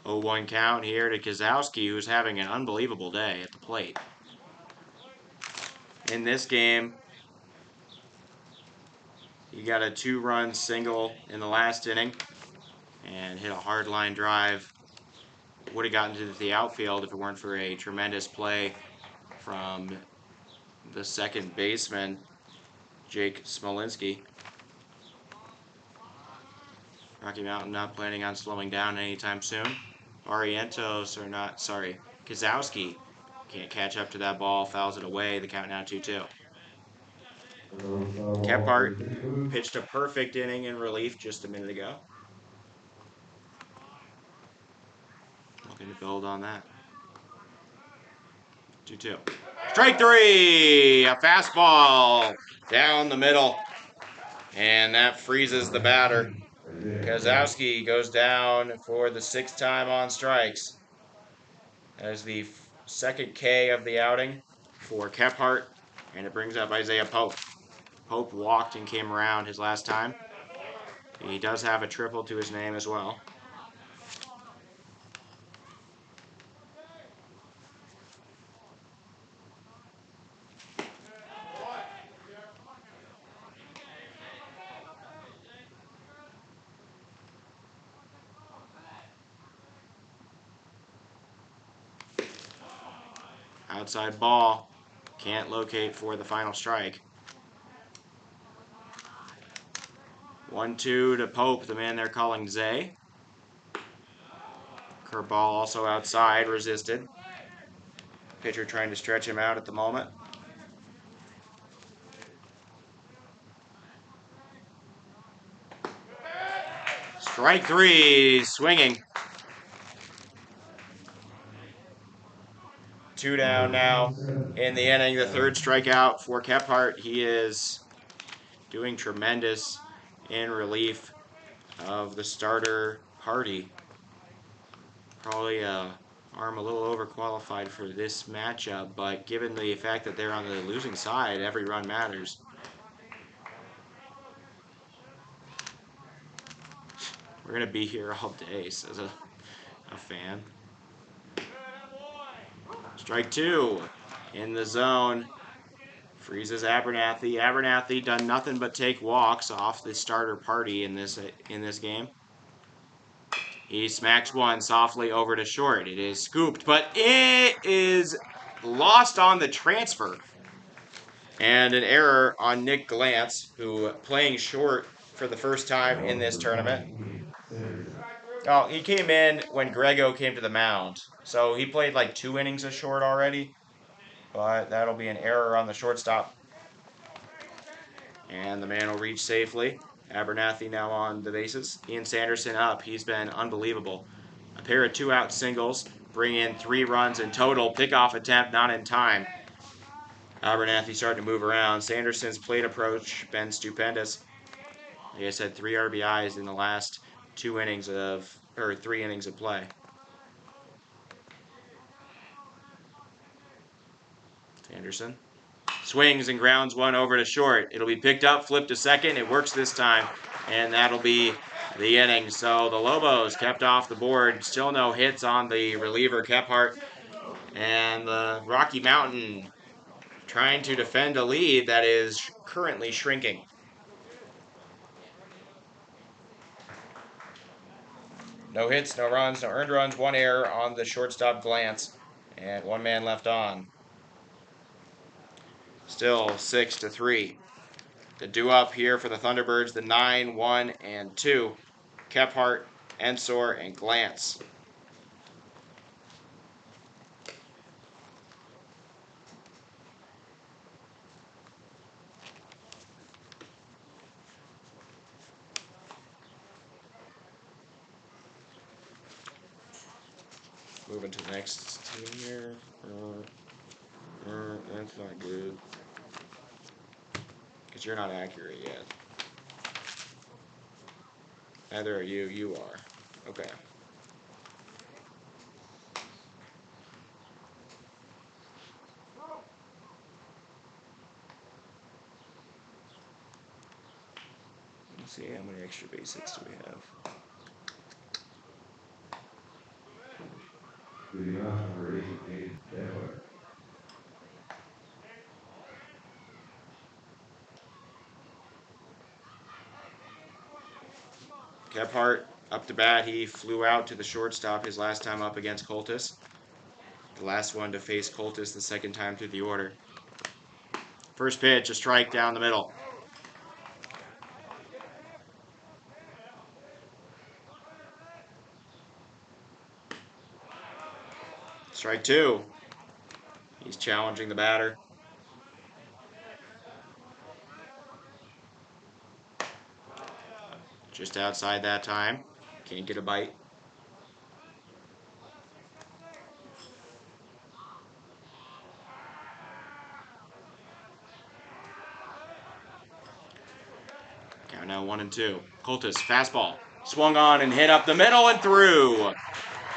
0-1 count here to Kozlowski, who's having an unbelievable day at the plate. In this game, he got a 2-run single in the last inning and hit a hard line drive. Would have gotten to the outfield if it weren't for a tremendous play from the second baseman, Jake Smolinski. Rocky Mountain not planning on slowing down anytime soon. Kozlowski can't catch up to that ball, fouls it away. The count now 2-2. Kephart pitched a perfect inning in relief just a minute ago. Looking to build on that. 2-2. Strike 3! A fastball down the middle. And that freezes the batter. Kozlowski goes down for the 6th time on strikes. That is the second K of the outing for Kephart, and it brings up Isaiah Pope. Pope walked and came around his last time. He does have a triple to his name as well. Outside ball. Can't locate for the final strike. 1-2 to Pope, the man they're calling Zay. Curveball also outside, resisted. Pitcher trying to stretch him out at the moment. Strike 3, swinging. 2 down now in the inning. The 3rd strikeout for Kephart. He is doing tremendous in relief of the starter Hardy. Probably arm a little overqualified for this matchup, but given the fact that they're on the losing side, every run matters. We're going to be here all day, says a fan. Strike 2 in the zone. Freezes Abernathy. Abernathy done nothing but take walks off the starter party in this game. He smacks one softly over to short. It is scooped, but it is lost on the transfer. And an error on Nick Glantz, who playing short for the first time in this tournament. Oh, he came in when Grego came to the mound. So he played like 2 innings of short already. But that'll be an error on the shortstop. And the man will reach safely. Abernathy now on the bases. Ian Sanderson up. He's been unbelievable. A pair of 2-out singles. Bring in 3 runs in total. Pickoff attempt not in time. Abernathy starting to move around. Sanderson's plate approach been stupendous. Like I said, 3 RBIs in the last 3 innings of play. Sanderson swings and grounds one over to short. It'll be picked up, flipped to second. It works this time, and that'll be the inning. So the Lobos kept off the board. Still no hits on the reliever Kephart. And the Rocky Mountain trying to defend a lead that is currently shrinking. No hits, no runs, no earned runs, 1 error on the shortstop Glantz, and 1 man left on. Still 6-3. The due-up here for the Thunderbirds, the 9, 1, and 2. Kephart, Ensor, and Glantz. Moving to the next team here. That's not good. Because you're not accurate yet. Neither are you. You are. Okay. Let's see, how many extra basics do we have? Leading off number 8, Jaden Kephart. Kephart up to bat. He flew out to the shortstop his last time up against Coltis. The last one to face Coltis the second time through the order. First pitch, a strike down the middle. Strike two. He's challenging the batter. Just outside that time. Can't get a bite. Count now 1-2. Coltis, fastball. Swung on and hit up the middle and through.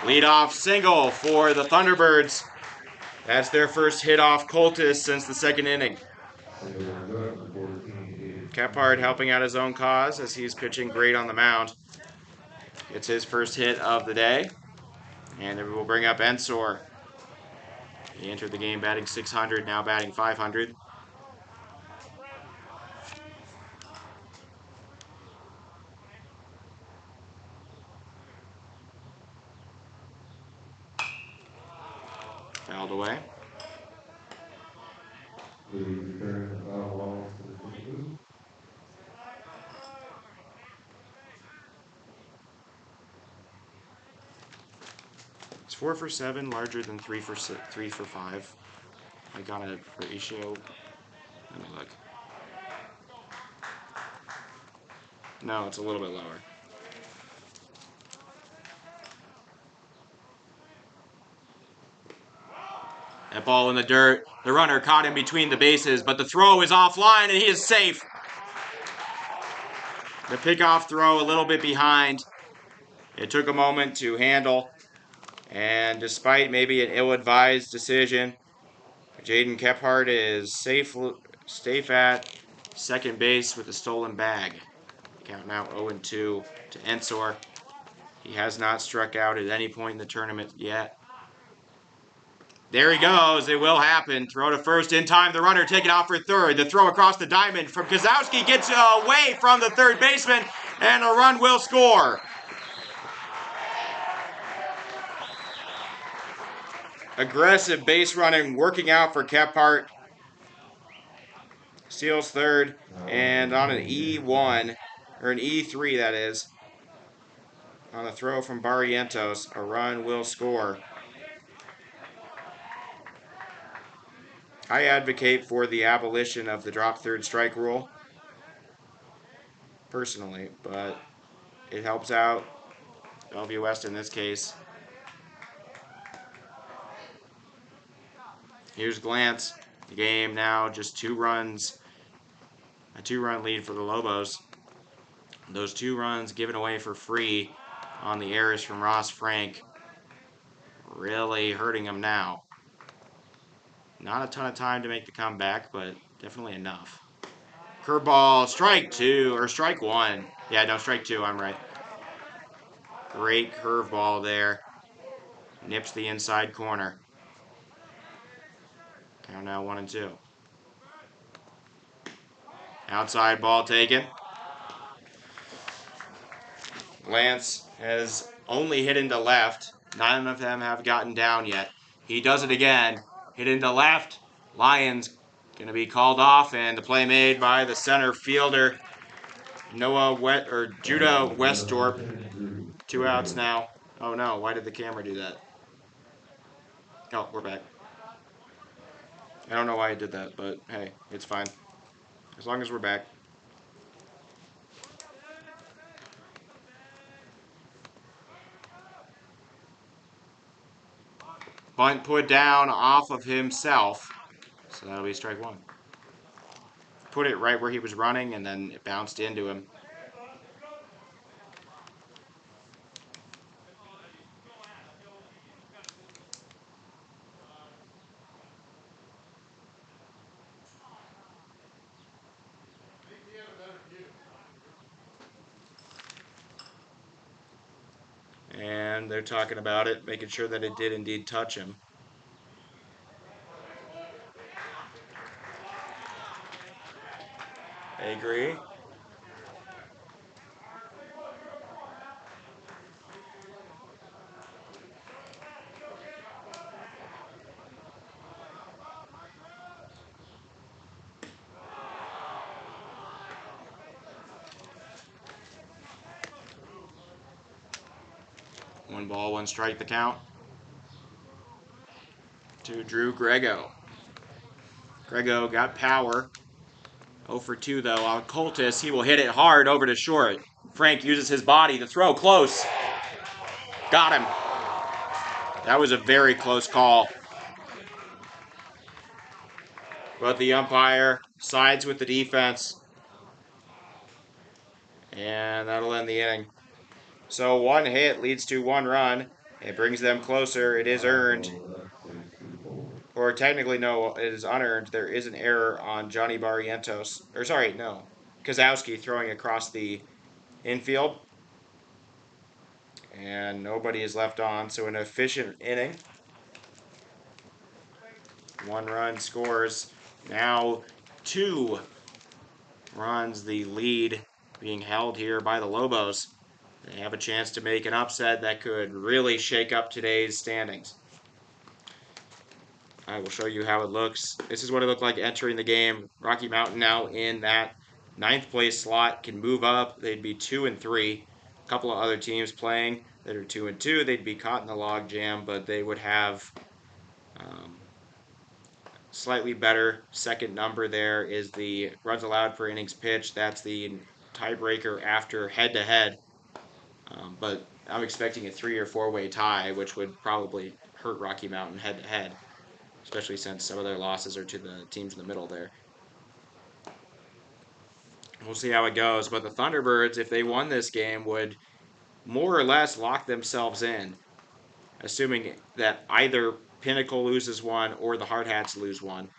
Leadoff single for the Thunderbirds. That's their first hit off Coltis since the second inning. Single runs up, number 14, Aiden. Kephart helping out his own cause as he's pitching great on the mound. It's his first hit of the day. And it will bring up Ensor. He entered the game batting .600, now batting .500. Fouled away. Please return the foul balls to the pitch booth. It's 4 for 7, larger than 3 for 5. I got a ratio. Let me look. No, it's a little bit lower. That ball in the dirt. The runner caught in between the bases, but the throw is offline and he is safe. The pickoff throw a little bit behind. It took a moment to handle, and despite maybe an ill-advised decision, Jaden Kephart is safe at second base with a stolen bag. Count now 0-2 to Ensor. He has not struck out at any point in the tournament yet. There he goes. It will happen. Throw to first in time. The runner taken off for third. The throw across the diamond from Kozowski gets away from the third baseman, and a run will score. Aggressive base running working out for Kephart. Steals third, and on an E1, or an E3 that is, on a throw from Barrientos, a run will score. I advocate for the abolition of the drop third strike rule, personally, but it helps out Bellevue West in this case. Here's Glance. The game now just 2 runs, a 2-run lead for the Lobos. Those 2 runs given away for free on the errors from Ross Frank, really hurting them now. Not a ton of time to make the comeback, but definitely enough. Curveball, strike 2, or strike 1. Yeah, no, strike 2, I'm right. Great curveball there. Nips the inside corner. Count now 1-2. Outside ball taken. Lance has only hit into left. None of them have gotten down yet. He does it again. Hit into left. Lions going to be called off, and the play made by the center fielder, Judah Westorp. 2 outs now. Oh no, why did the camera do that? Oh, we're back. I don't know why I did that, but hey, it's fine. As long as we're back. Bunt put down off of himself. So that'll be strike 1. Put it right where he was running, and then it bounced into him. And And they're talking about it, making sure that it did indeed touch him. I agree. One ball, one strike the count to Drew Grego. Grego got power. 0 for 2 though on Coltis. He will hit it hard over to short. Frank uses his body to throw close. Got him. That was a very close call. But the umpire sides with the defense. And that'll end the inning. So one hit leads to one run. It brings them closer. It is earned. Or technically, no, it is unearned. There is an error on Johnny Barrientos. Or sorry, no. Kozowski throwing across the infield. And nobody is left on. So an efficient inning. One run scores. Now 2 runs the lead being held here by the Lobos. They have a chance to make an upset that could really shake up today's standings. I will show you how it looks. This is what it looked like entering the game. Rocky Mountain now in that 9th place slot can move up. They'd be 2 and 3. A couple of other teams playing that are 2 and 2. They'd be caught in the log jam, but they would have slightly better second number. There is the runs allowed per innings pitched. That's the tiebreaker after head-to-head. But I'm expecting a 3 or 4-way tie, which would probably hurt Rocky Mountain head-to-head, especially since some of their losses are to the teams in the middle there. We'll see how it goes. But the Thunderbirds, if they won this game, would more or less lock themselves in, assuming that either Pinnacle loses one or the Hard Hats lose one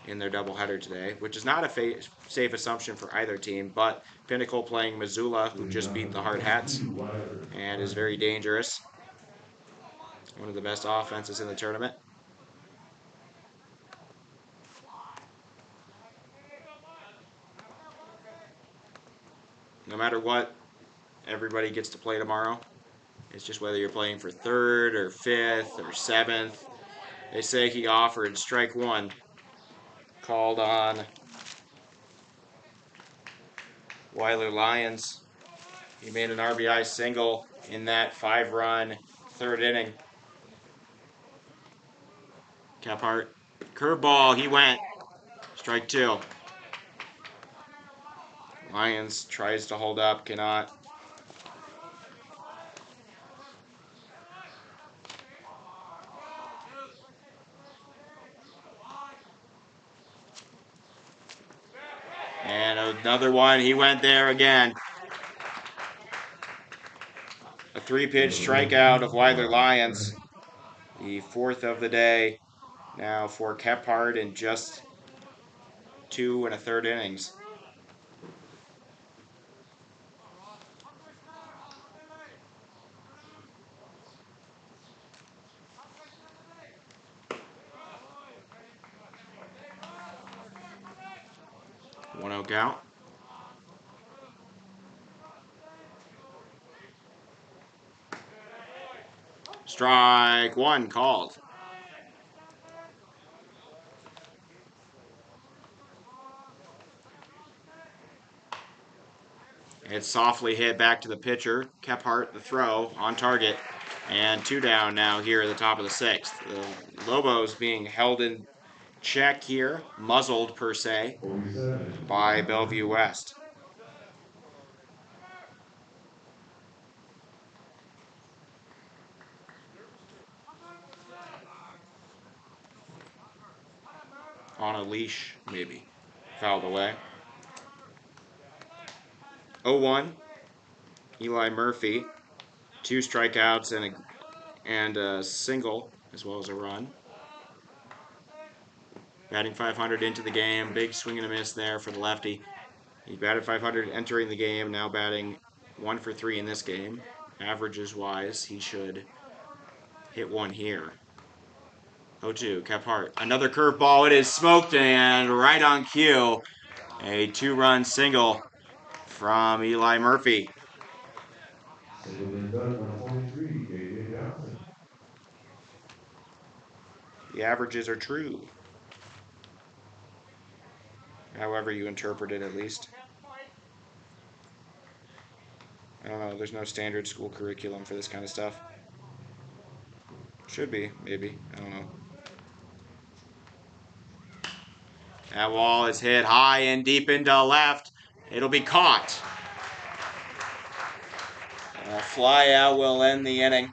in their doubleheader today, which is not a safe assumption for either team. But Pinnacle playing Missoula, who just beat the Hard Hats and is very dangerous. One of the best offenses in the tournament. No matter what, everybody gets to play tomorrow. It's just whether you're playing for 3rd or 5th or 7th. They say he offered strike 1. Called on Weiler Lions. He made an RBI single in that 5-run 3rd inning. Kephart, curveball, he went. Strike 2. Lions tries to hold up, cannot. And another one, he went there again. A 3-pitch strikeout of Weiler Lions. The 4th of the day now for Kephart in just 2 1/3 innings. One out count. Strike 1 called. It's softly hit back to the pitcher. Kephart, the throw, on target. And 2 down now here at the top of the 6th. The Lobos being held in check here, muzzled per se, by Bellevue West. On a leash, maybe. Fouled away. 0-1. Eli Murphy. 2 strikeouts and a single, as well as a run. Batting .500 into the game. Big swing and a miss there for the lefty. He batted .500 entering the game, now batting 1 for 3 in this game Averages-wise, he should hit one here. 0-2, Kephart. Another curveball. It is smoked and right on cue. A 2-run single from Eli Murphy. Single been done by 23, J.J. Johnson. The averages are true. However you interpret it, at least. I don't know. There's no standard school curriculum for this kind of stuff. Should be, maybe. I don't know. That wall is hit high and deep into left. It'll be caught. A fly out will end the inning.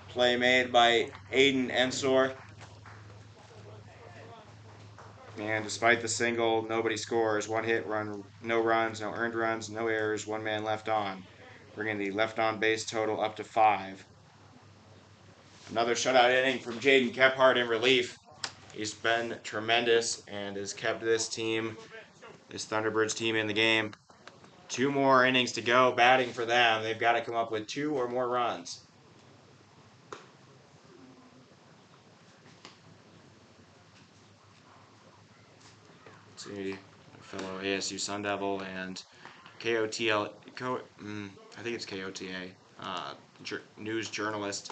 Play made by Aiden Ensor. And despite the single, nobody scores. 1 hit, run, no runs, no earned runs, no errors, 1 man left on. Bringing the left on base total up to 5. Another shutout inning from Jaden Kephart in relief. He's been tremendous and has kept this team, this Thunderbirds team, in the game. 2 more innings to go batting for them. They've got to come up with 2 or more runs. Let's see, fellow ASU Sun Devil and KOTL, I think it's KOTA, news journalist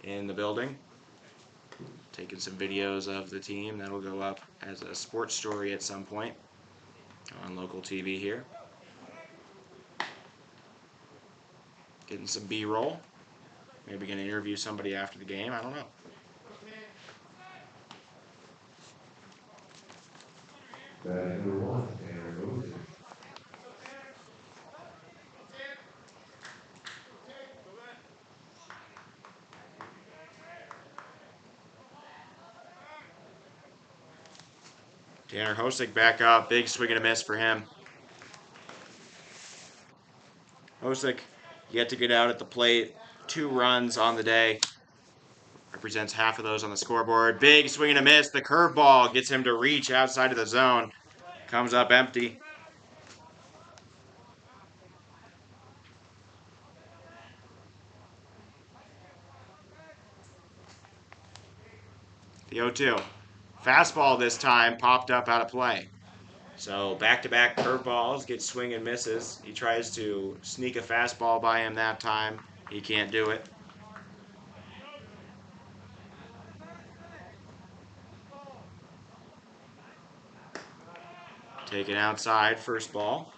in the building. Taking some videos of the team. That'll go up as a sports story at some point on local TV here. Getting some B-roll. Maybe going to interview somebody after the game. I don't know. Batting number 1, Tanner Hosick. Tanner Hosick back up. Big swing and a miss for him. Hosick yet to get out at the plate. 2 runs on the day. Represents half of those on the scoreboard. Big swing and a miss. The curveball gets him to reach outside of the zone. Comes up empty. The 0-2. Fastball this time popped up out of play. So back-to-back curveballs, get swing and misses. He tries to sneak a fastball by him that time. He can't do it. Taken outside, first ball.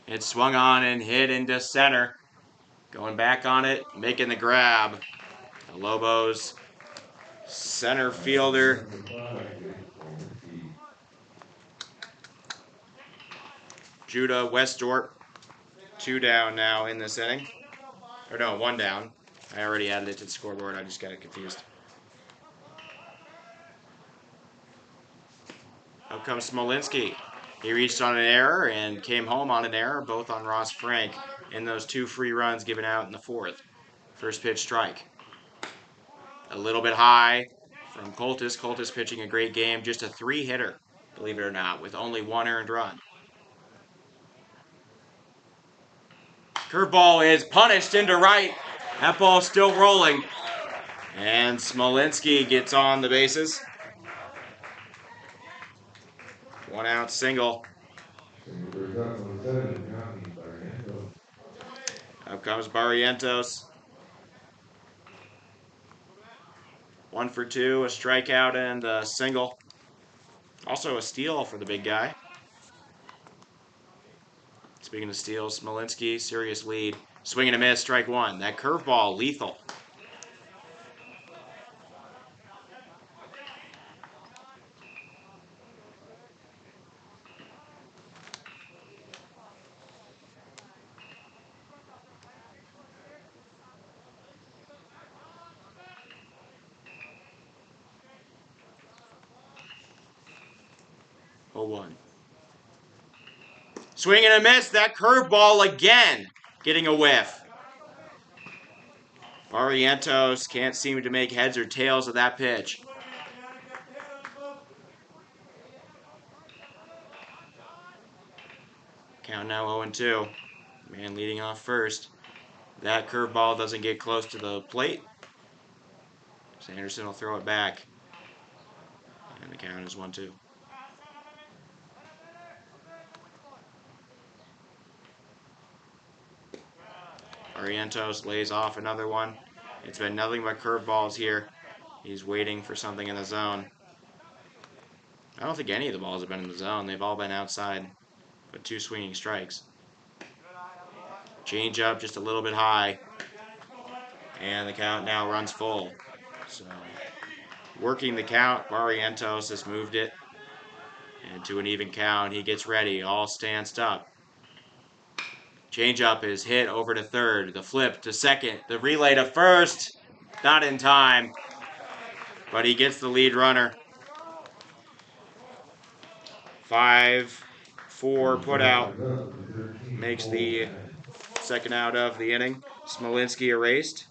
It's swung on and hit into center. Going back on it, making the grab. The Lobos center fielder. Judah Westdorp. 2 down now in this inning. Or no, 1 down. I already added it to the scoreboard. I just got it confused. Out comes Smolinski. He reached on an error and came home on an error, both on Ross Frank in those 2 free runs given out in the 4th. First pitch strike. A little bit high from Coltis. Coltis pitching a great game. Just a 3-hitter, believe it or not, with only 1 earned run. Curveball is punished into right. That ball's still rolling. And Smolinski gets on the bases. 1 out single. Up comes Barrientos. 1 for 2, a strikeout and a single. Also a steal for the big guy. Speaking of steals, Smolinski, serious lead. Swing and a miss, strike 1. That curveball, lethal. Oh, 1. Swing and a miss, that curveball again, getting a whiff. Barrientos can't seem to make heads or tails of that pitch. Count now 0-2. Man leading off first. That curveball doesn't get close to the plate. Sanderson will throw it back. And the count is 1-2. Barrientos lays off another one. It's been nothing but curveballs here. He's waiting for something in the zone. I don't think any of the balls have been in the zone. They've all been outside. But 2 swinging strikes. Change up just a little bit high. And the count now runs full. So, working the count, Barrientos has moved it into an even count. He gets ready, all stanced up. Changeup is hit over to third. The flip to second. The relay to first. Not in time. But he gets the lead runner. 5-4 put out. Makes the second out of the inning. Smolinski erased.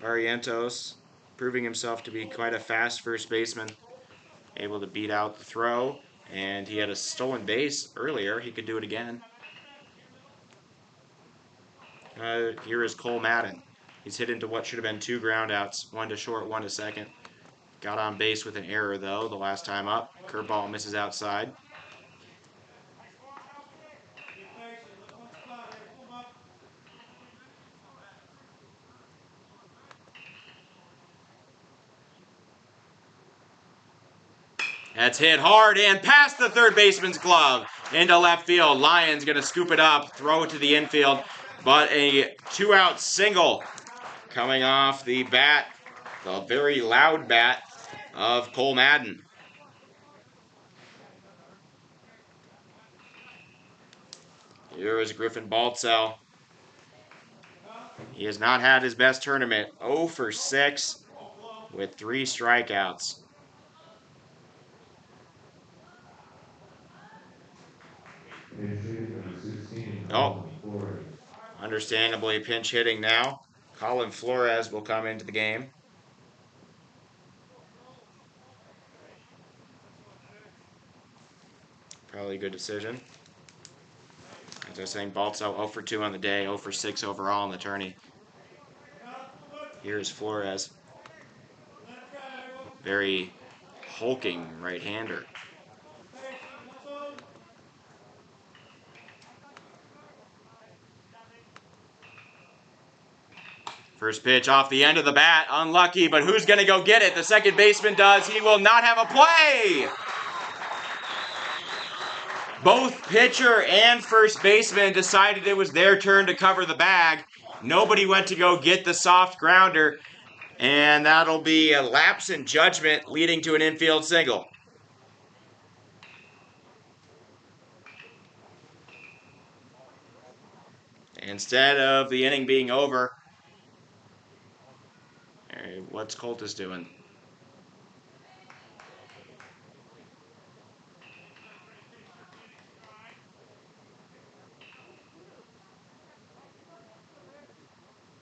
Barrientos proving himself to be quite a fast first baseman. Able to beat out the throw. And he had a stolen base earlier. He could do it again. Here is Cole Madden. He's hit into what should have been 2 groundouts. 1 to short, 1 to second. Got on base with an error, though, the last time up. Curveball misses outside. That's hit hard and past the third baseman's glove into left field. Lyons going to scoop it up, throw it to the infield, but a 2-out single coming off the bat, the very loud bat of Cole Madden. Here is Griffin Baltzell. He has not had his best tournament. 0 for 6 with 3 strikeouts. Oh, understandably pinch hitting now. Colin Flores will come into the game. Probably a good decision. As I was saying, Baltzell 0 for 2 on the day, 0 for 6 overall in the tourney. Here's Flores. Very hulking right-hander. First pitch off the end of the bat. Unlucky, but who's going to go get it? The second baseman does. He will not have a play. Both pitcher and first baseman decided it was their turn to cover the bag. Nobody went to go get the soft grounder. And that'll be a lapse in judgment leading to an infield single. Instead of the inning being over, what's Coltis doing?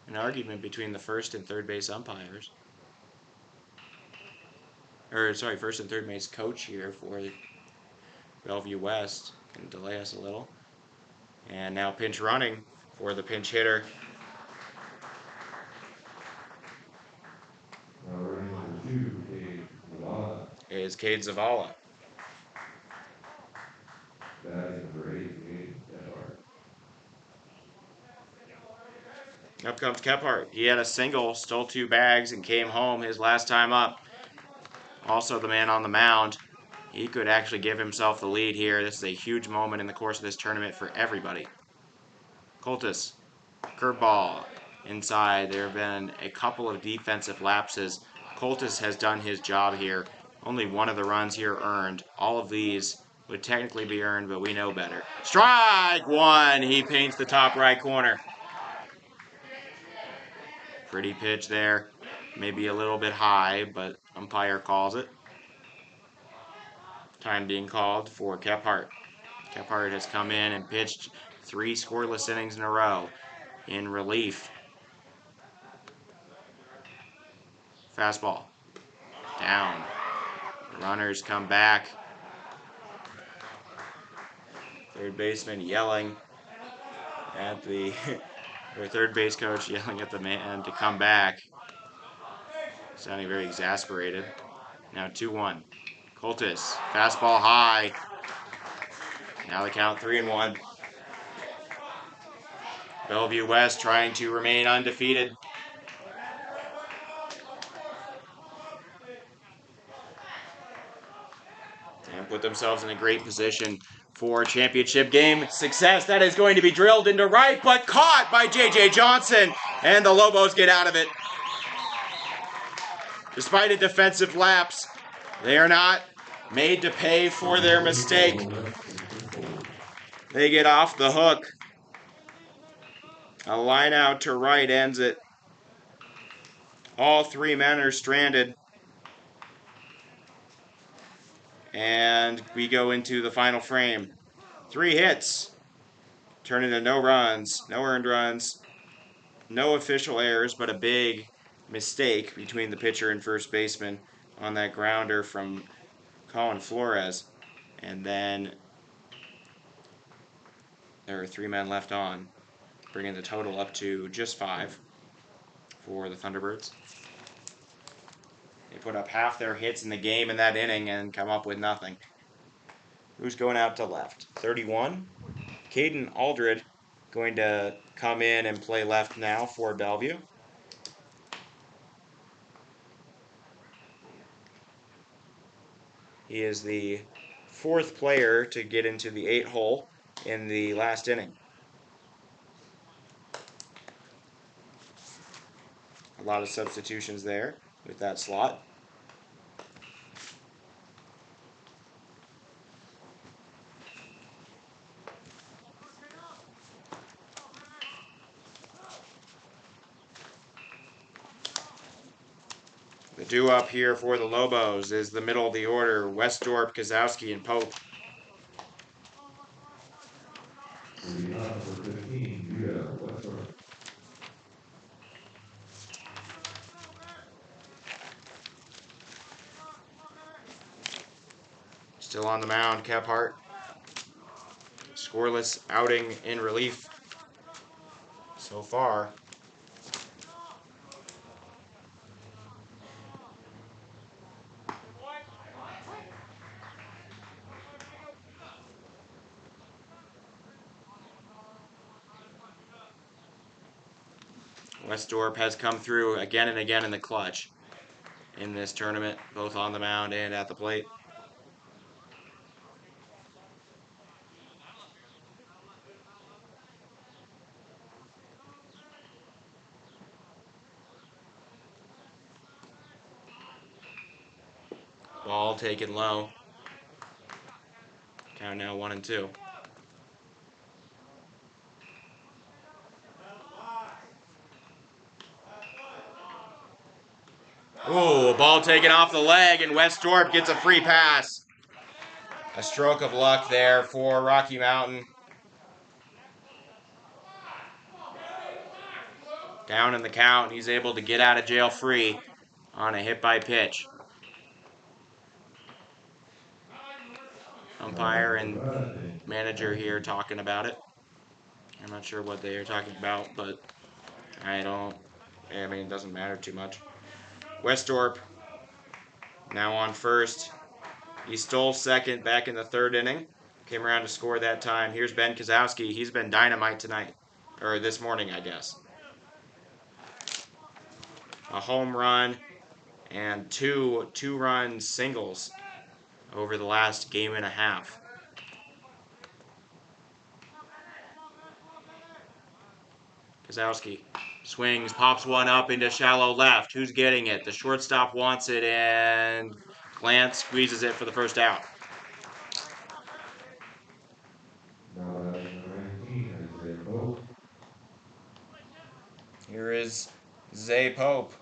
An argument between the first and third base umpires. First and third base coach here for Bellevue West. Can delay us a little. And now pinch running for the pinch hitter. Is Cade Zavala. Up comes Kephart. He had a single, stole 2 bags, and came home his last time up. Also the man on the mound. He could actually give himself the lead here. This is a huge moment in the course of this tournament for everybody. Coltis, curveball, inside. There have been a couple of defensive lapses. Coltis has done his job here. Only 1 of the runs here earned. All of these would technically be earned, but we know better. Strike 1! He paints the top right corner. Pretty pitch there. Maybe a little bit high, but umpire calls it. Time being called for Kephart. Kephart has come in and pitched 3 scoreless innings in a row in relief. Fastball. Down. Runners come back. Third baseman yelling at the or third base coach yelling at the man to come back. Sounding very exasperated. Now 2-1. Coltis, fastball high. Now the count 3-1. Bellevue West trying to remain undefeated. And put themselves in a great position for championship game success. That is going to be drilled into right, but caught by J.J. Johnson. And the Lobos get out of it. Despite a defensive lapse, they are not made to pay for their mistake. They get off the hook. A line out to right ends it. All three men are stranded. And we go into the final frame. 3 hits. Turn into no runs, no earned runs, no official errors, but a big mistake between the pitcher and first baseman on that grounder from Colin Flores. And then there are 3 men left on, bringing the total up to just 5 for the Thunderbirds. They put up half their hits in the game in that inning and come up with nothing. Who's going out to left? 31. Caden Aldred going to come in and play left now for Bellevue. He is the 4th player to get into the 8-hole in the last inning. A lot of substitutions there with that slot. The due-up here for the Lobos is the middle of the order, Westdorp, Kozowski, and Pope. Leading off number 15, Judah Westbrook. Still on the mound, Kephart. Scoreless outing in relief so far. Westdorp has come through again and again in the clutch in this tournament, both on the mound and at the plate. Ball taken low. Count now 1-2. Ooh, ball taken off the leg, and Westdorp gets a free pass. A stroke of luck there for Rocky Mountain. Down in the count, he's able to get out of jail free on a hit by pitch. Umpire and manager here talking about it. I'm not sure what they are talking about, but I mean, it doesn't matter too much. Westdorp now on first. He stole second back in the 3rd inning. Came around to score that time. Here's Ben Kozowski. He's been dynamite tonight. Or this morning, I guess. A home run and two-run singles over the last game and a half. Kozowski swings, pops one up into shallow left. Who's getting it? The shortstop wants it, and Glantz squeezes it for the first out. Now batting number 19, Isaiah Pope. Here is Zay Pope.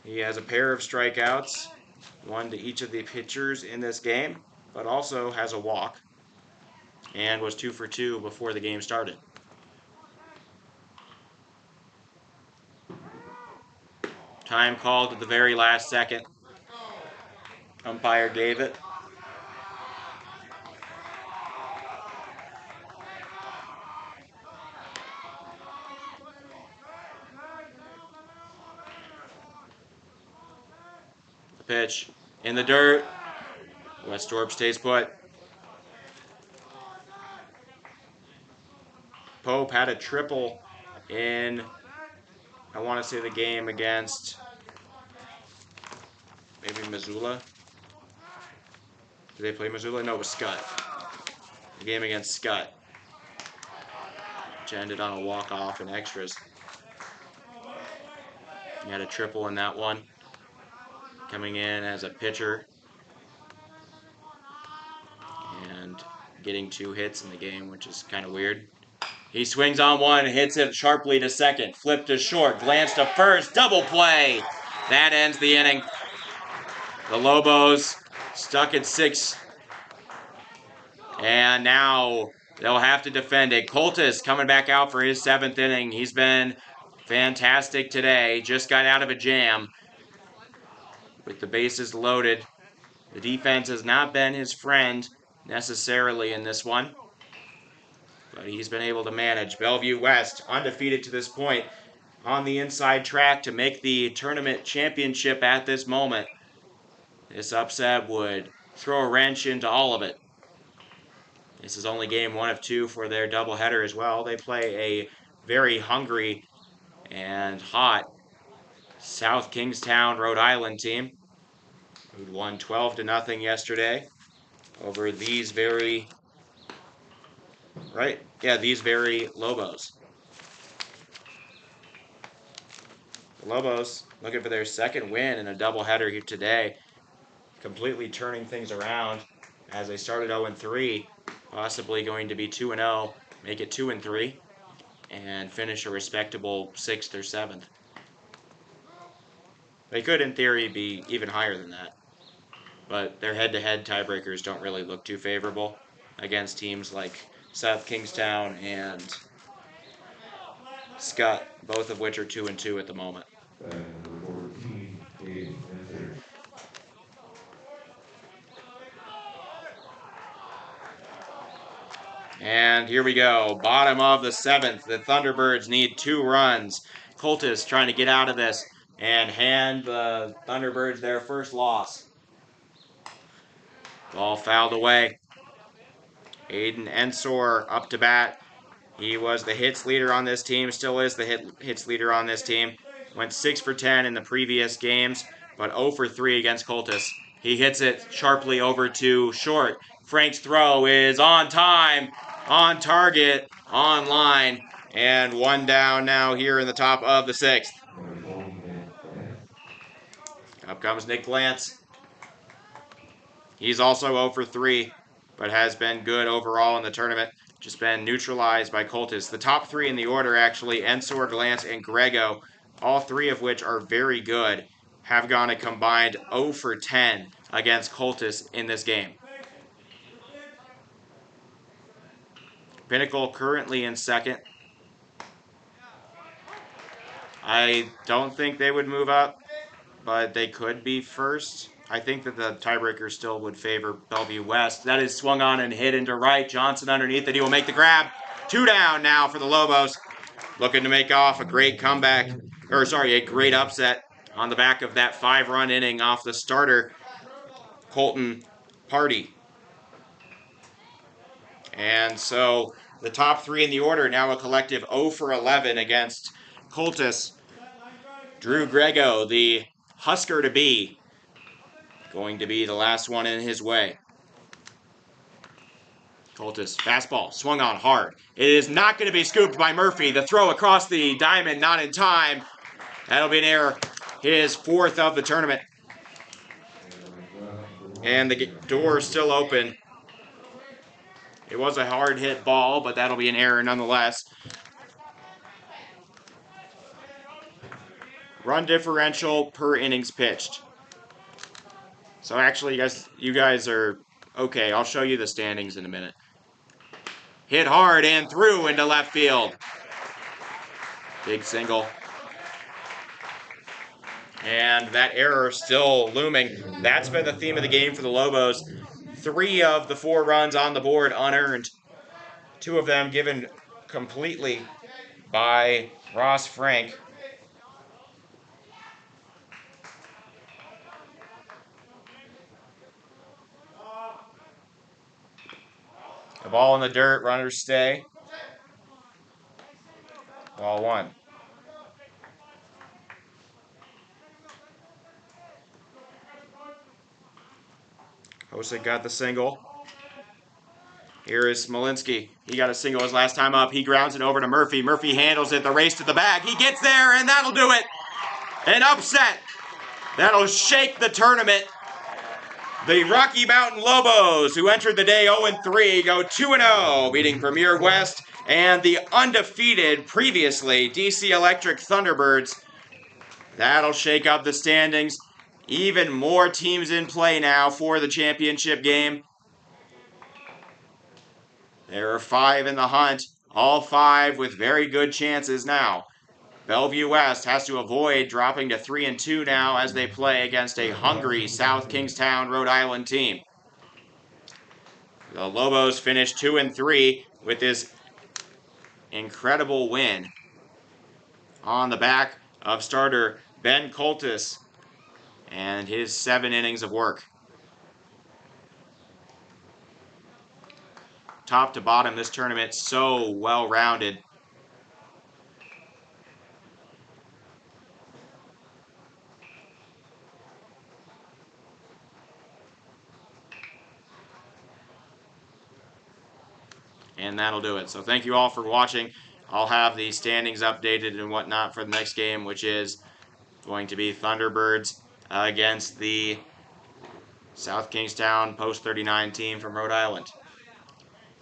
He has a pair of strikeouts, one to each of the pitchers in this game, but also has a walk and was 2 for 2 before the game started. Time called at the very last second. Umpire gave it. Pitch in the dirt. Westorp stays put. Pope had a triple in, I want to say, the game against maybe Missoula. Did they play Missoula? No, it was Scott. The game against Scott, which ended on a walk-off in extras. He had a triple in that one. Coming in as a pitcher and getting 2 hits in the game, which is kind of weird. He swings on one, hits it sharply to second, flipped to short, glanced to first, double play. That ends the inning. The Lobos stuck at 6, and now they'll have to defend it. Coltis coming back out for his 7th inning. He's been fantastic today. Just got out of a jam with the bases loaded. The defense has not been his friend necessarily in this one, but he's been able to manage. Bellevue West, undefeated to this point, on the inside track to make the tournament championship at this moment. This upset would throw a wrench into all of it. This is only game 1 of 2 for their doubleheader as well. They play a very hungry and hot South Kingstown, Rhode Island team who won 12-0 yesterday over these very Lobos. The Lobos looking for their 2nd win in a doubleheader here today, completely turning things around as they started 0-3, possibly going to be 2-0, make it 2-3, and finish a respectable 6th or 7th. They could, in theory, be even higher than that, but their head-to-head tiebreakers don't really look too favorable against teams like South Kingstown and Scott, both of which are 2-2 at the moment. Batting number 14, Aiden Ensor. And here we go. Bottom of the 7th. The Thunderbirds need 2 runs. Coltis trying to get out of this and hand the Thunderbirds their first loss. Ball fouled away. Aiden Ensor up to bat. He was the hits leader on this team, still is the hits leader on this team. Went 6 for 10 in the previous games, but 0 for 3 against Coltis. He hits it sharply over to short. Frank's throw is on time, on target, on line, and 1 down now here in the top of the 6th. Number 20, Nick Lance. Up comes Nick Lance. He's also 0 for 3, but has been good overall in the tournament. Just been neutralized by Coltis. The top 3 in the order, actually, Ensor, Glance, and Grego, all 3 of which are very good, have gone a combined 0 for 10 against Coltis in this game. Pinnacle currently in 2nd. I don't think they would move up, but they could be 1st. I think that the tiebreaker still would favor Bellevue West. That is swung on and hit into right. Johnson underneath it. He will make the grab. 2 down now for the Lobos. Looking to make off a great comeback, a great upset on the back of that 5-run inning off the starter, Colton Hardy. And so the top 3 in the order now a collective 0 for 11 against Coltis. Drew Grego, the Husker to be, going to be the last one in his way. Coltis, fastball, swung on hard. It is not going to be scooped by Murphy. The throw across the diamond, not in time. That'll be an error. His 4th of the tournament. And the door is still open. It was a hard hit ball, but that'll be an error nonetheless. Run differential per innings pitched. So actually, you guys are okay. I'll show you the standings in a minute. Hit hard and through into left field. Big single. And that error still looming. That's been the theme of the game for the Lobos. 3 of the 4 runs on the board unearned. 2 of them given completely by Ross Frank. The ball in the dirt, runners stay. Ball one. Hosick got the single. Here is Smolinski. He got a single his last time up. He grounds it over to Murphy. Murphy handles it. The race to the bag. He gets there, and that'll do it. An upset. That'll shake the tournament. The Rocky Mountain Lobos, who entered the day 0-3, go 2-0, beating Premier West and the undefeated, previously, DC Electric Thunderbirds. That'll shake up the standings. Even more teams in play now for the championship game. There are 5 in the hunt, all 5 with very good chances now. Bellevue West has to avoid dropping to 3-2 now as they play against a hungry South Kingstown, Rhode Island team. The Lobos finished 2-3 with this incredible win on the back of starter Ben Coltis and his 7 innings of work. Top to bottom, this tournament so well-rounded. And that'll do it. So thank you all for watching. I'll have the standings updated and whatnot for the next game, which is going to be Thunderbirds against the South Kingstown Post 39 team from Rhode Island.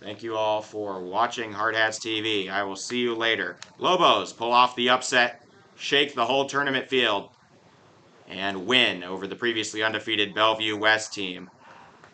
Thank you all for watching Hard Hats TV. I will see you later. Lobos pull off the upset, shake the whole tournament field, and win over the previously undefeated Bellevue West team.